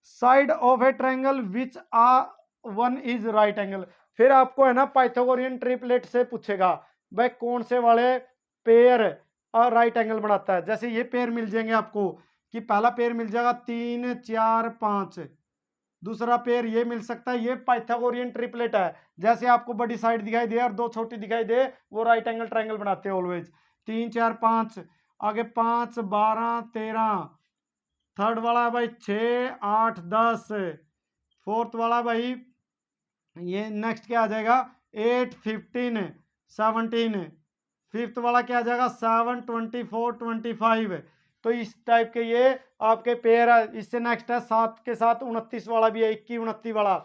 Side of a triangle which are one is right angle. फिर आपको है ना पाइथागोरियन ट्रिपलेट से पूछेगा, भाई कौन से वाले पेयर राइट एंगल बनाता है। जैसे ये पेयर मिल जाएंगे आपको, कि पहला पेयर मिल जाएगा 3 4 5, दूसरा पेयर ये मिल सकता है, ये पाइथागोरियन ट्रिपलेट है। जैसे आपको बड़ी साइड दिखाई दे और 2 छोटी दिखाई दे, वो राइट एंगल ट्रायंगल बनाते हैं ऑलवेज। 3 4 5, आगे 5 12 13, थर्ड वाला भाई 6 8 10, फोर्थ वाला भाई ये नेक्स्ट क्या आ जाएगा 8 15 17, फिफ्थ वाला क्या आ जाएगा 7 24 25। तो इस टाइप के ये आपके पेयर है। इससे नेक्स्ट है 7 के साथ 29 वाला भी है, 21 29 वाला।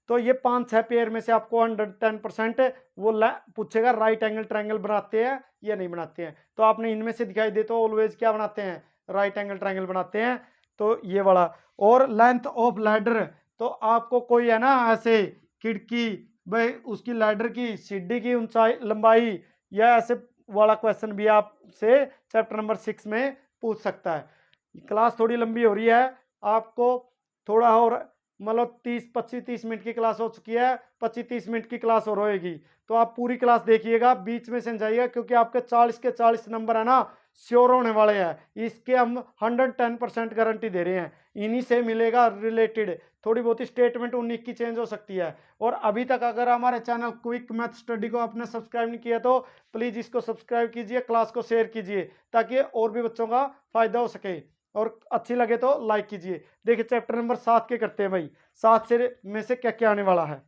तो ये 5-6 पेयर में से आपको 110% वो पूछेगा राइट एंगल ट्रायंगल बनाते हैं या नहीं बनाते हैं। तो आपने इनमें से दिखाई दे तो ऑलवेज क्या बनाते हैं, राइट एंगल ट्रायंगल बनाते हैं। तो ये वाला। और लेंथ ऑफ लैडर, तो आपको कोई है ना ऐसे खिड़की, भाई उसकी लैडर की सीढ़ी की ऊंचाई लंबाई, या ऐसे वाला क्वेश्चन भी आपसे चैप्टर नंबर 6 में पूछ सकता है। क्लास थोड़ी लंबी हो रही है, आपको थोड़ा और मतलब 25-30 मिनट की क्लास हो चुकी है, 25-30 मिनट की क्लास और होएगी। तो आप पूरी क्लास देखिएगा, बीच में से जाइएगा, क्योंकि आपके 40 के 40 नंबर है ना श्योर होने वाले हैं। इसके हम 110% गारंटी दे रहे हैं, इन्हीं से मिलेगा रिलेटेड। थोड़ी बहुत स्टेटमेंट 19 की चेंज हो सकती है। और अभी तक अगर हमारे चैनल क्विक मैथ स्टडी को आपने सब्सक्राइब नहीं किया तो प्लीज़ इसको सब्सक्राइब कीजिए, क्लास को शेयर कीजिए, ताकि और भी बच्चों का फायदा हो सके, और अच्छी लगे तो लाइक कीजिए। देखिए चैप्टर नंबर 7 के करते हैं भाई, 7 से में से क्या क्या आने वाला है।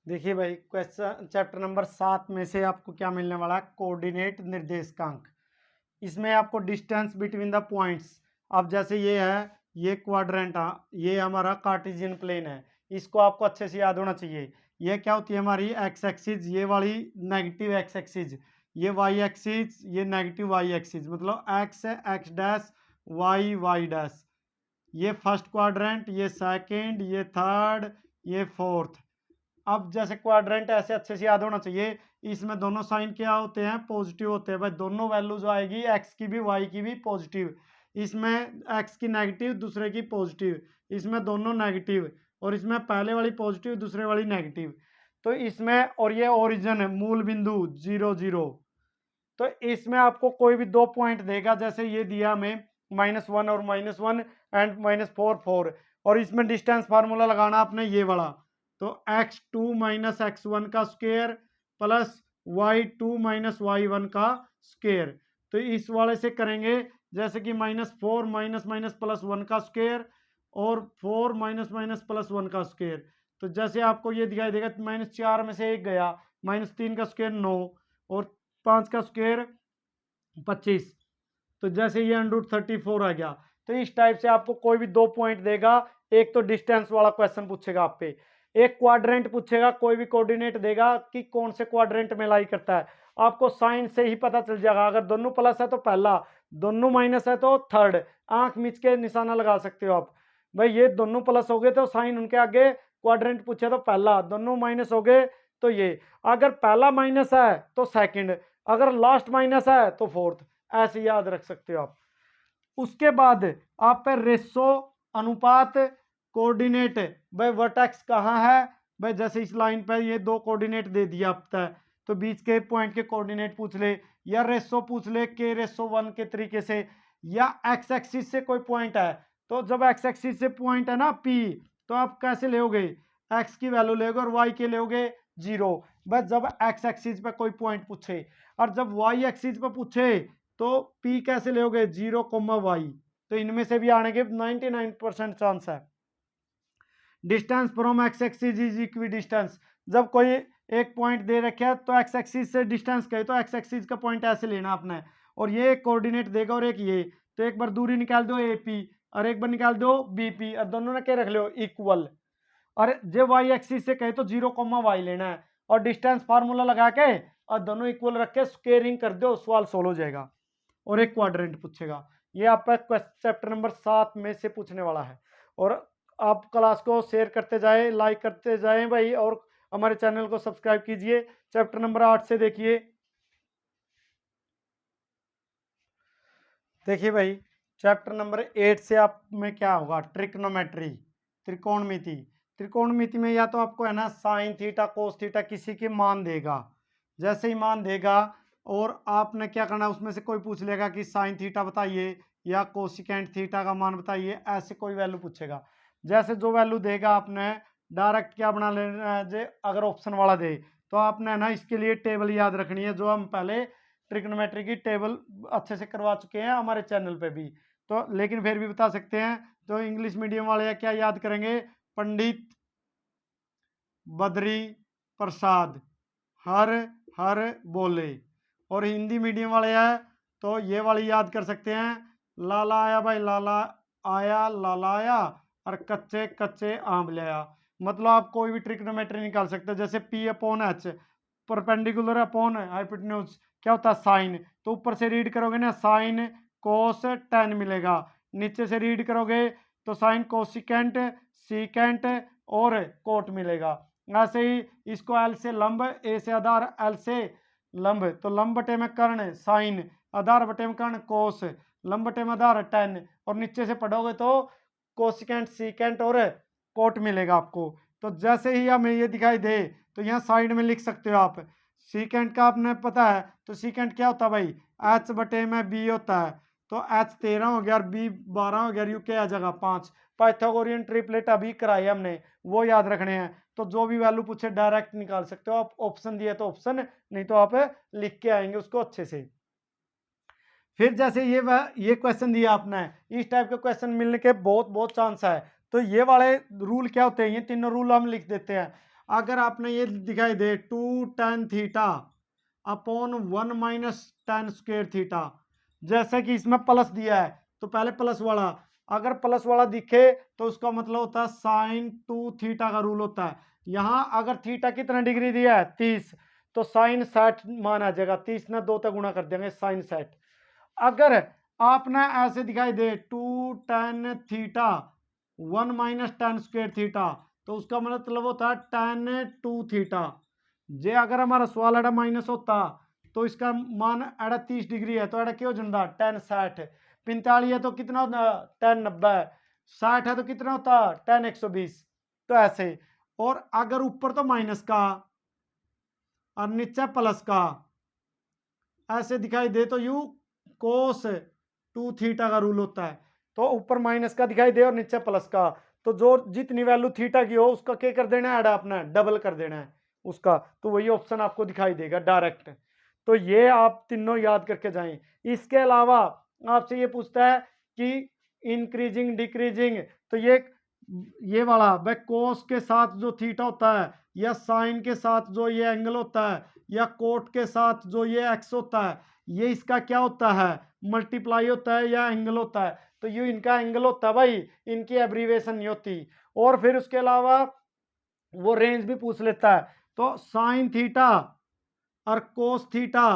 देखिए भाई, क्वेश्चन चैप्टर नंबर 7 में से आपको क्या मिलने वाला है, कोऑर्डिनेट निर्देशांक। इसमें आपको डिस्टेंस बिटवीन द पॉइंट्स, अब जैसे ये है, ये क्वाड्रेंट, ये हमारा कार्टेशियन प्लेन है, इसको आपको अच्छे से याद होना चाहिए। ये क्या होती है हमारी एक्स एक्सिस, ये वाली नेगेटिव एक्स एक्सिस, ये वाई एक्सिस, ये नेगेटिव वाई एक्सिस, मतलब एक्स है x dash, y y dash. ये फर्स्ट क्वाड्रेंट, ये सेकंड, ये थर्ड, ये फोर्थ। अब जैसे क्वाड्रेंट ऐसे अच्छे से याद होना चाहिए, इसमें दोनों साइन क्या होते हैं, पॉजिटिव होते हैं भाई, दोनों वैल्यू जो आएगी एक्स की भी वाई की भी पॉजिटिव। इसमें एक्स की नेगेटिव, दूसरे की पॉजिटिव, इसमें दोनों नेगेटिव, और इसमें पहले वाली पॉजिटिव, दूसरे वाली नेगेटिव। तो इसमें, और ये ओरिजिन है, मूल बिंदु 0 0। तो इसमें आपको कोई भी दो पॉइंट देगा, जैसे ये दिया हमें -1 और -1 एंड -4 4, और इसमें डिस्टेंस फार्मूला लगाना आपने ये वाला, तो x2 - x1 का स्क्वायर प्लस y2 - y1 का स्क्वायर। तो इस वाले से करेंगे, जैसे कि -4 प्लस 1 का स्क्वायर, और 4 प्लस 1 का स्क्वायर। तो जैसे आपको ये दिखाई देगा, -4 में से एक गया, -3 का स्क्वायर 9, और 5 का स्क्वायर 25। तो जैसे ये √34 आ गया। तो इस टाइप से आपको कोई भी दो पॉइंट देगा, एक तो डिस्टेंस वाला क्वेश्चन पूछेगा आप पे, एक क्वाड्रेंट पूछेगा, कोई भी कोऑर्डिनेट देगा कि कौन से क्वाड्रेंट में लाई करता है। आपको साइन से ही पता चल जाएगा, अगर दोनों प्लस है तो पहला, दोनों माइनस है तो थर्ड। आंख मीच के निशाना लगा सकते हो आप, भाई ये दोनों प्लस हो गए तो साइन उनके आगे, क्वाड्रेंट पूछे तो पहला, दोनों माइनस हो गए तो ये, अगर पहला माइनस है तो सेकंड, अगर लास्ट माइनस है तो फोर्थ। ऐसे याद रख सकते हो आप। उसके बाद आप पे रेशो, अनुपात, कोऑर्डिनेट, भाई वर्टेक्स कहाँ है, भाई जैसे इस लाइन पर ये दो कोऑर्डिनेट दे दिया आपका, तो बीच के पॉइंट के कोऑर्डिनेट पूछ ले, या रेशो पूछ ले k/1 के तरीके से, या एक्स एक्सिस से कोई पॉइंट है। तो जब एक्स एक्सिस से पॉइंट है ना P, तो आप कैसे लोगे, एक्स की वैल्यू लोगे और वाई के लोगे 0। बस जब एक्स एक्सिस पे कोई पॉइंट पूछे, और जब वाई एक्सिस पे पूछे तो P कैसे लोगे, 0, y। तो इनमें से भी आने के 99% चांस है। Distance from x axis is equi distance, जब कोई एक पॉइंट दे रखा है तो एक्स एक्सिस से डिस्टेंस कहे तो एक्स एक्सिस का पॉइंट ऐसे लेना आपने, और ये एक कोऑर्डिनेट देगा और एक ये, तो एक बार दूरी निकाल दो AP, और एक बार निकाल दो BP, और दोनों ने क्या रख लो, इक्वल। और जब वाई एक्सिस से कहे तो 0, y लेना है, और डिस्टेंस फार्मूला लगा के और दोनों इक्वल रख के स्क्वेयरिंग कर दो, सवाल सोल्व हो जाएगा। और एक क्वाड्रेंट पूछेगा। ये आपका चैप्टर नंबर 7 में से पूछने वाला है। और आप क्लास को शेयर करते जाएं, लाइक करते जाएं भाई, और हमारे चैनल को सब्सक्राइब कीजिए। चैप्टर नंबर 8 से देखिए, भाई चैप्टर नंबर 8 से आप में क्या होगा, ट्रिग्नोमेट्री, त्रिकोणमिति। त्रिकोणमिति में या तो आपको है ना साइन थीटा कोस थीटा किसी के मान देगा, जैसे ही मान देगा, और आपने क्या करना, उसमें से कोई पूछ लेगा कि साइन थीटा बताइए या कोसिकेंट थीटा का मान बताइए, ऐसे कोई वैल्यू पूछेगा। जैसे जो वैल्यू देगा आपने डायरेक्ट क्या बना लेना है, जे अगर ऑप्शन वाला दे तो आपने ना इसके लिए टेबल याद रखनी है, जो हम पहले ट्रिग्नोमेट्री की टेबल अच्छे से करवा चुके हैं हमारे चैनल पे भी। तो लेकिन फिर भी बता सकते हैं, तो इंग्लिश मीडियम वाले क्या याद करेंगे, पंडित बद्री प्रसाद हर हर बोले, और हिंदी मीडियम वाले हैं तो ये वाली याद कर सकते हैं, लाला आया भाई, लाला आया, लाला आया, और कच्चे कच्चे आम ले आया। मतलब आप कोई भी ट्रिग्नोमेट्री निकाल सकते हैं, जैसे P/H, परपेंडिकुलर अपॉन हाइपोटेन्यूज क्या होता है, साइन। तो ऊपर से रीड करोगे ना, साइन कोस tan मिलेगा, नीचे से रीड करोगे तो साइन कोसिकेंट सीकेंट और कोट मिलेगा। ऐसे ही इसको एल से लंब, ए से आधार, एल से लंब, तो लंब बटे में कर्ण साइन, आधार बटे में कर्ण कोस, लंब बटे में आधार tan, और नीचे से पढ़ोगे तो कोसिकेंट सीकेंट और कोट मिलेगा आपको। तो जैसे ही हमें ये दिखाई दे तो यहाँ साइड में लिख सकते हो आप, सीकेंट का आपने पता है, तो सीकेंट क्या होता है भाई, H बटे में B होता है, तो H 13 हो गया और B 12 हो गया, यू क्या आ जाएगा 5। पाइथागोरियन ट्रिपलेट अभी कराई हमने, वो याद रखने हैं। तो जो भी वैल्यू पूछे डायरेक्ट निकाल सकते हो आप, ऑप्शन दिए तो ऑप्शन, नहीं तो आप लिख के आएंगे उसको अच्छे से। फिर जैसे ये क्वेश्चन दिया आपने, इस टाइप के क्वेश्चन मिलने के बहुत बहुत चांस है। तो ये वाले रूल क्या होते हैं, ये तीनों रूल हम लिख देते हैं। अगर आपने ये दिखाई दे 2 tan theta upon 1 minus tan square theta, जैसे कि इसमें प्लस दिया है तो पहले प्लस वाला, अगर प्लस वाला दिखे तो उसका मतलब होता है साइन 2 थीटा का रूल होता है। यहां अगर थीटा कितना डिग्री दिया है 30, तो साइन 60 माना जाएगा, 30 ना 2 तक गुणा कर देंगे साइन 60। अगर आपने ऐसे दिखाई दे 2 tan theta 1 minus tan square theta, तो उसका मतलब होता है tan 2 थीटा। जे अगर हमारा सवाल एड़ा माइनस होता तो इसका मान एड़ा 30 डिग्री है तो एड़ा क्यों जंदा tan 60, 45 है तो कितना होता tan 90, 60 है तो कितना होता tan 120। तो ऐसे, और अगर ऊपर तो माइनस का और नीचे प्लस का ऐसे दिखाई दे तो यू कोस 2 थीटा का रूल होता है। तो ऊपर माइनस का दिखाई दे और नीचे प्लस का, तो जो जितनी वैल्यू थीटा की हो उसका क्या कर देना है, ऐड अपना डबल कर देना है उसका, तो वही ऑप्शन आपको दिखाई देगा डायरेक्ट। तो ये आप तीनों याद करके जाएं। इसके अलावा आपसे ये पूछता है कि इंक्रीजिंग डिक्रीजिंग, तो ये वाला भाई कोस के साथ जो थीटा होता है, या साइन के साथ जो ये एंगल होता है, या कोट के साथ जो ये एक्स होता है, ये इसका क्या होता है, मल्टीप्लाई होता है या एंगल होता है। तो ये इनका एंगल होता है भाई, इनकी एब्रीवेशन नहीं होती। और फिर उसके अलावा वो रेंज भी पूछ लेता है, तो साइन थीटा और कोस थीटा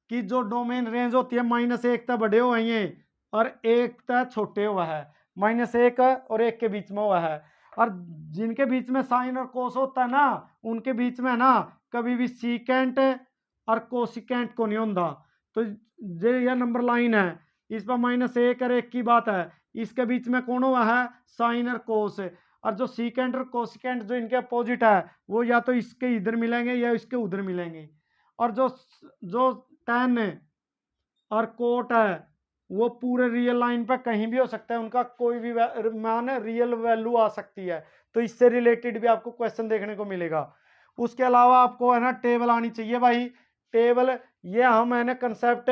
की जो डोमेन रेंज होती है -1 तक बड़े हुए हैं और 1 तक छोटे हुआ है, -1 और 1 के बीच में हुआ है। और जिनके बीच में साइन और कोस होता है ना, उनके बीच में ना कभी भी सीकेंट और कोसिकेंट को नहीं होता। तो ये नंबर लाइन है, इस पर -1 और 1 की बात है, इसके बीच में कौन हुआ है, साइन और कोस। और जो सीकेंट और कोसिकेंट जो इनके अपोजिट है, वो या तो इसके इधर मिलेंगे या इसके उधर मिलेंगे। और जो जो tan और कोट है वो पूरे रियल लाइन पर कहीं भी हो सकता है, उनका कोई भी मान रियल वैल्यू आ सकती है। तो इससे रिलेटेड भी आपको क्वेश्चन देखने को मिलेगा। उसके अलावा आपको है ना टेबल आनी चाहिए भाई, टेबल ये हम है ना कंसेप्ट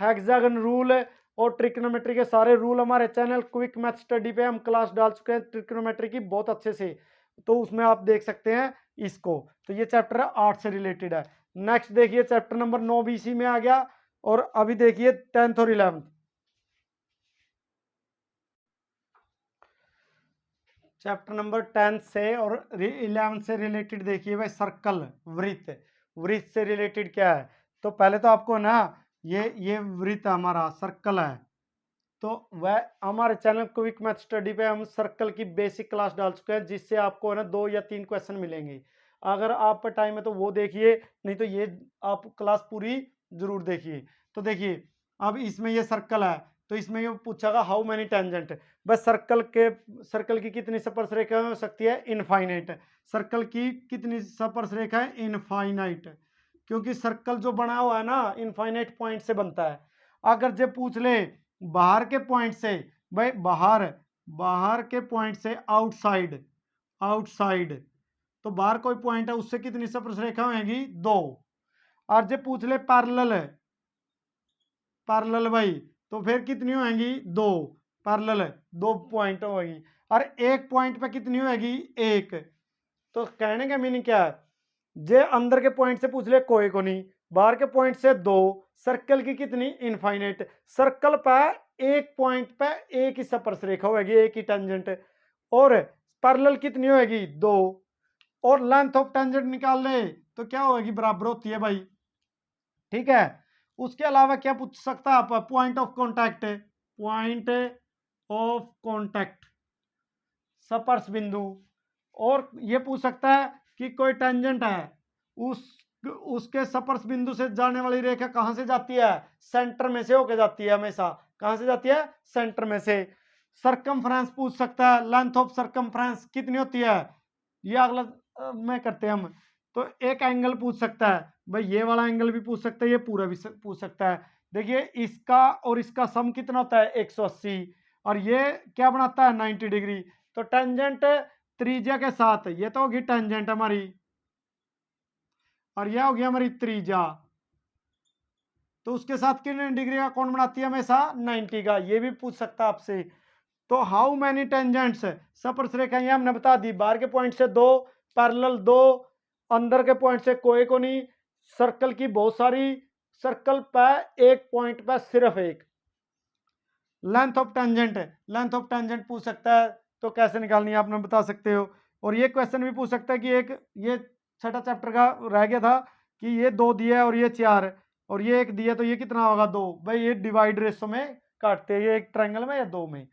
हेक्सागन रूल और ट्रिग्नोमेट्री के सारे रूल हमारे चैनल क्विक मैथ स्टडी पे हम क्लास डाल चुके हैं ट्रिग्नोमेट्री की बहुत अच्छे से, तो उसमें आप देख सकते हैं इसको। तो ये चैप्टर 8 से रिलेटेड है। नेक्स्ट देखिए चैप्टर नंबर 9 भी इसी में आ गया। और अभी देखिए 10th और 11th, चैप्टर नंबर 10 से और 11 से रिलेटेड देखिए भाई, सर्कल वृत्त, वृत्त से रिलेटेड क्या है। तो पहले तो आपको ना ये वृत्त हमारा सर्कल है, तो वह हमारे चैनल क्विक मैथ स्टडी पे हम सर्कल की बेसिक क्लास डाल चुके हैं, जिससे आपको ना 2 या 3 क्वेश्चन मिलेंगे। अगर आप पर टाइम है तो वो देखिए, नहीं तो ये आप क्लास पूरी जरूर देखिए। तो देखिए अब इसमें ये सर्कल है, तो इसमें ये पूछागा हाउ मेनी टेंजेंट, बस सर्कल की कितनी स्पर्श रेखा हो सकती है, इनफाइनाइट। सर्कल की कितनी स्पर्श रेखा है, इनफाइनाइट, क्योंकि सर्कल जो बना हुआ है ना इनफाइनाइट पॉइंट से बनता है। अगर जब पूछ ले बाहर के पॉइंट से, भाई बाहर के पॉइंट से आउटसाइड, आउटसाइड, तो बाहर कोई पॉइंट है उससे कितनी स्पर्श रेखा होगी, 2। और जब पूछ ले पैरेलल, पैरेलल भाई, तो फिर कितनी होगी, 2 पैरेलल, 2 पॉइंट होगी। और एक पॉइंट पे कितनी होगी, 1। तो कहने का मीनिंग क्या है, जे अंदर के पॉइंट से पूछ ले कोई को नहीं, बाहर के पॉइंट से 2, सर्कल की कितनी, इनफाइनाइट। सर्कल पर एक पॉइंट पे एक ही स्पर्श रेखा होगी, एक ही टेंजेंट, और पैरेलल कितनी होगी, 2। और लेंथ ऑफ टेंजेंट निकाल ले तो क्या होगी, बराबर होती है भाई, ठीक है। उसके अलावा क्या पूछ सकता है आप, point of contact, point of contact स्पर्श बिंदु। और ये पूछ सकता है कि कोई टेंजेंट है, उस उसके स्पर्श बिंदु से जाने वाली रेखा कहां से जाती है, सेंटर में से होकर जाती है, हमेशा कहां से जाती है, सेंटर में से। सरकमफ्रेंस पूछ सकता है, लेंथ ऑफ सरकमफ्रेंस कितनी होती है, ये अगला में करते हैं हम। तो एक एंगल पूछ सकता है भाई, ये वाला एंगल भी पूछ सकता है, ये पूरा भी पूछ सकता है। देखिए इसका और इसका सम कितना होता है, 180, और ये क्या बनाता है, 90 डिग्री। तो टेंजेंट त्रिज्या के साथ, ये तो होगी टेंजेंट हमारी, और यह होगी हमारी त्रिज्या, तो उसके साथ कितने डिग्री का कोण बनाती है, हमेशा 90 का। ये भी पूछ सकता है आपसे। तो हाउ मैनी टेंजेंट्स, स्पर्श रेखाएं हमने बता दी, बाहर के पॉइंट से 2, पैरेलल दो, अंदर के पॉइंट से कोई को नहीं, सर्कल की बहुत सारी, सर्कल पे एक पॉइंट पे सिर्फ एक। लेंथ ऑफ टेंजेंट है, लेंथ ऑफ टेंजेंट पूछ सकता है, तो कैसे निकालनी है आप लोग बता सकते हो। और ये क्वेश्चन भी पूछ सकता है कि एक ये छठा चैप्टर का रह गया था कि ये 2 दिया है और ये 4 है और ये 1 दिया, तो ये कितना होगा 2। भाई ये डिवाइड रेशो में काटते हैं, ये एक ट्रायंगल में या 2 में।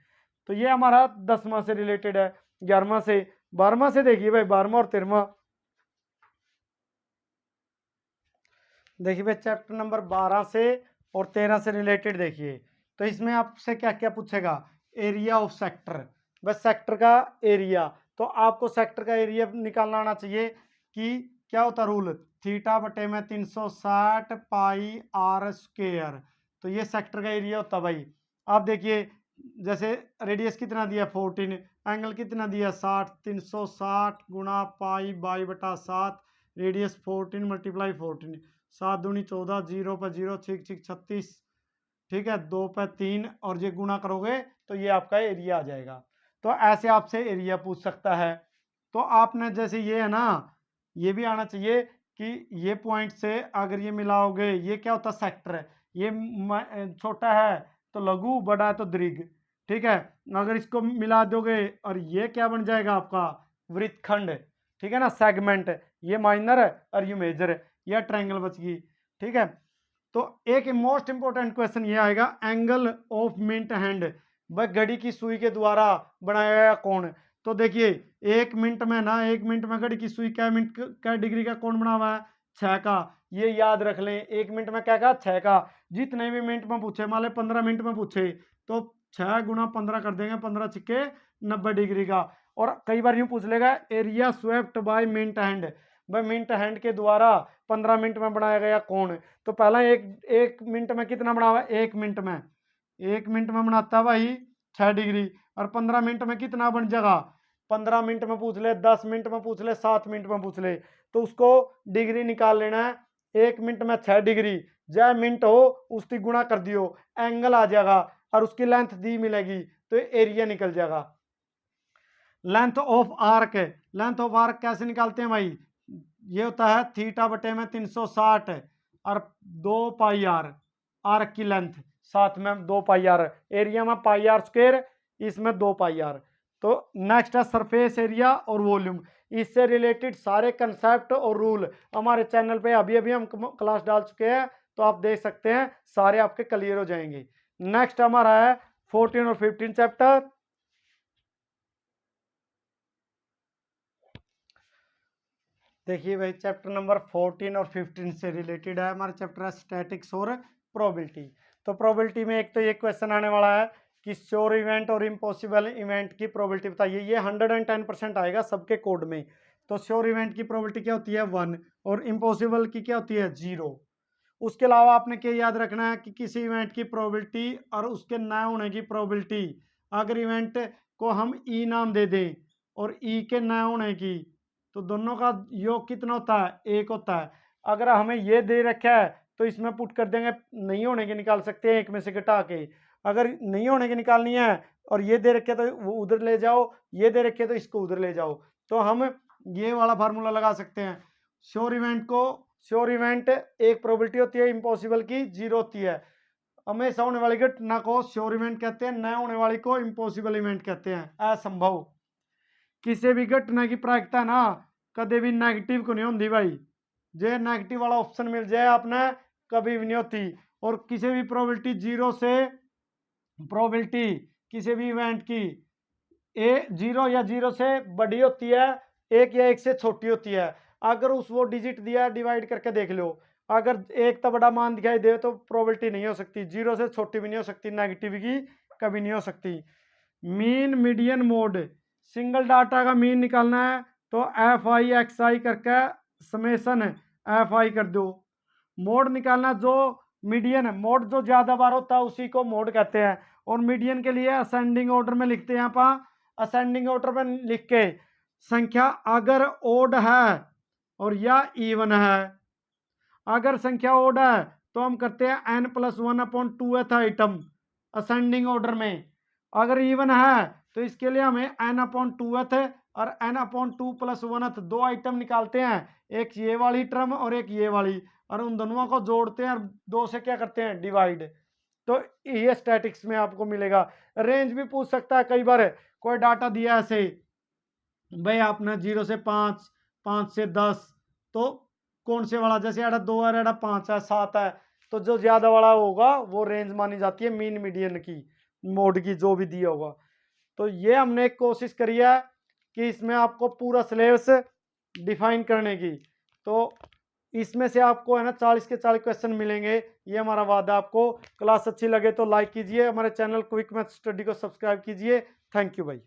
तो ये हमारा 10वां से रिलेटेड है। 11वां से, 12वां से देखिए भाई, 12वां और 13वां देखिए भाई, चैप्टर नंबर 12 से और 13 से रिलेटेड देखिए। तो इसमें आपसे क्या क्या पूछेगा, एरिया ऑफ सेक्टर, बस सेक्टर का एरिया। तो आपको सेक्टर का एरिया निकालना आना चाहिए कि क्या होता रूल, थीटा बटे में 360 पाई आर स्क्वायर। तो ये सेक्टर का एरिया होता भाई। आप देखिए, जैसे रेडियस कितना दिया 14, एंगल कितना दिया 60, 360 गुणा पाई बाई बटा 7, रेडियस 14 मल्टीप्लाई 14, 7 दूनी 14, 0 पर 0, 6 6 36, ठीक है, 2 पर 3, और ये गुणा करोगे तो ये आपका एरिया आ जाएगा। तो ऐसे आपसे एरिया पूछ सकता है। तो आपने जैसे ये है ना, ये भी आना चाहिए कि ये पॉइंट से अगर ये मिलाओगे, ये क्या होता सेक्टर है, ये छोटा है तो लघु, बड़ा है तो दीर्घ, ठीक है। अगर इसको मिला दोगे और ये क्या बन जाएगा आपका वृत्तखंड, ठीक है ना, सेगमेंट। ये माइनर है और ये मेजर है, यह ट्रायंगल बच गई, ठीक है। तो एक मोस्ट इंपोर्टेंट क्वेश्चन ये आएगा, एंगल ऑफ मिनट हैंड, वह घड़ी की सुई के द्वारा बनाया गया कोण। तो देखिए 1 मिनट में ना, 1 मिनट में घड़ी की सुई क्या मिनट क्या डिग्री का कोण बना हुआ है, 6 का। ये याद रख लें, 1 मिनट में क्या कहा 6 का। जितने भी मिनट में पूछे, मान ले 15 मिनट में पूछे तो 6 गुणा 15 कर देंगे, 15 छिक्के 90 डिग्री का। और कई बार यूं पूछ लेगा, area swept by minute hand, वह मिनट हैंड के द्वारा 15 मिनट में बनाया गया कोण। तो पहला एक मिनट में कितना बना हुआ है, 1 मिनट में, 1 मिनट में बनाता भाई 6 डिग्री, और 15 मिनट में कितना बन जाएगा, 15 मिनट में पूछ ले, 10 मिनट में पूछ ले, 7 मिनट में पूछ ले, तो उसको डिग्री निकाल लेना है। 1 मिनट में 6 डिग्री, जय मिनट हो उसकी गुणा कर दियो, एंगल आ जाएगा और उसकी लेंथ दी मिलेगी, तो एरिया निकल जाएगा। Length of arc, length of arc कैसे निकालते हैं भाई, ये होता है थीटा बटे में 360 और 2 पाई आर, आर्क की लेंथ, साथ में 2 पाई आर, एरिया में पाई आर स्क्वायर, इसमें 2 पाई आर। तो नेक्स्ट है सरफेस एरिया और वॉल्यूम। इससे रिलेटेड सारे कंसेप्ट और रूल हमारे चैनल पे अभी अभी हम क्लास डाल चुके हैं, तो आप देख सकते हैं, सारे आपके क्लियर हो जाएंगे। नेक्स्ट हमारा है 14 और 15 चैप्टर। देखिए भाई, चैप्टर नंबर 14 और 15 से रिलेटेड है हमारा चैप्टर है स्टैटिक्स और प्रोबेबिलिटी। तो प्रोबेबिलिटी में एक तो ये क्वेश्चन आने वाला है कि श्योर इवेंट और इम्पॉसिबल इवेंट की प्रोबेबिलिटी बताइए। ये 110% आएगा सबके कोड में। तो श्योर इवेंट की प्रोबेबिलिटी क्या होती है 1, और इम्पॉसिबल की क्या होती है 0। उसके अलावा आपने क्या याद रखना है कि किसी इवेंट की प्रोबेबिलिटी और उसके न होने की प्रोबेबिलिटी, अगर इवेंट को हम ई नाम दे दें और ई के न होने की, तो दोनों का योग कितना होता है 1 होता है। अगर हमें ये दे रखा है तो इसमें पुट कर देंगे, नहीं होने के निकाल सकते हैं एक में से घटा के। अगर नहीं होने की निकालनी है और ये दे रखे तो वो उधर ले जाओ, ये दे रखे तो इसको उधर ले जाओ, तो हम ये वाला फार्मूला लगा सकते हैं। श्योर इवेंट को, श्योर इवेंट एक प्रोबेबिलिटी होती है, इम्पॉसिबल की 0 होती है। हमेशा होने वाली घटना को श्योर इवेंट कहते हैं, न होने वाली को इम्पॉसिबल इवेंट कहते हैं, असंभव। किसी भी घटना की प्रायिकता ना कभी भी नेगेटिव को नहीं होती भाई, जे नेगेटिव वाला ऑप्शन मिल जाए आपने कभी भी नहीं होती। और किसी भी प्रोबेबिलिटी 0 से, प्रोबेबिलिटी किसी भी इवेंट की 0 या 0 से बड़ी होती है, 1 या 1 से छोटी होती है। अगर उस वो डिजिट दिया डिवाइड करके देख लो, अगर 1 तो बड़ा मान दिखाई दे तो प्रोबेबिलिटी नहीं हो सकती, 0 से छोटी भी नहीं हो सकती, नेगेटिव की कभी नहीं हो सकती। Mean median mode, single data का मीन निकालना है तो एफ आई एक्स आई करके समेसन एफ आई कर दो। मोड निकालना, जो मीडियन मोड जो ज्यादा बार होता है उसी को मोड कहते हैं। और मीडियन के लिए असेंडिंग ऑर्डर में लिखते हैं, यहाँ पर असेंडिंग ऑर्डर में लिख के संख्या अगर ओड है और या इवन है। अगर संख्या ओड है तो हम करते हैं n+1/2th आइटम असेंडिंग ऑर्डर में। अगर इवन है तो इसके लिए हमें n/2th और n/2 + 1 दो आइटम निकालते हैं, एक ये वाली टर्म और एक ये वाली, और उन दोनों को जोड़ते हैं और दो से क्या करते हैं डिवाइड। तो ये स्टैटिक्स में आपको मिलेगा। रेंज भी पूछ सकता है कई बार, कोई डाटा दिया ऐसे भाई आपने 0 से 5, 5 से 10, तो कौन से वाला, जैसे एडा 2 है, एडा 5 है, 7 है, तो जो ज्यादा वाला होगा वो रेंज मानी जाती है मीन मीडियन की, मोड की, जो भी दिया होगा। तो ये हमने एक कोशिश करी है कि इसमें आपको पूरा सिलेबस डिफाइन करने की। तो इसमें से आपको है ना 40 के 40 क्वेश्चन मिलेंगे, ये हमारा वादा। आपको क्लास अच्छी लगे तो लाइक कीजिए, हमारे चैनल क्विक मैथ स्टडी को सब्सक्राइब कीजिए। थैंक यू भाई।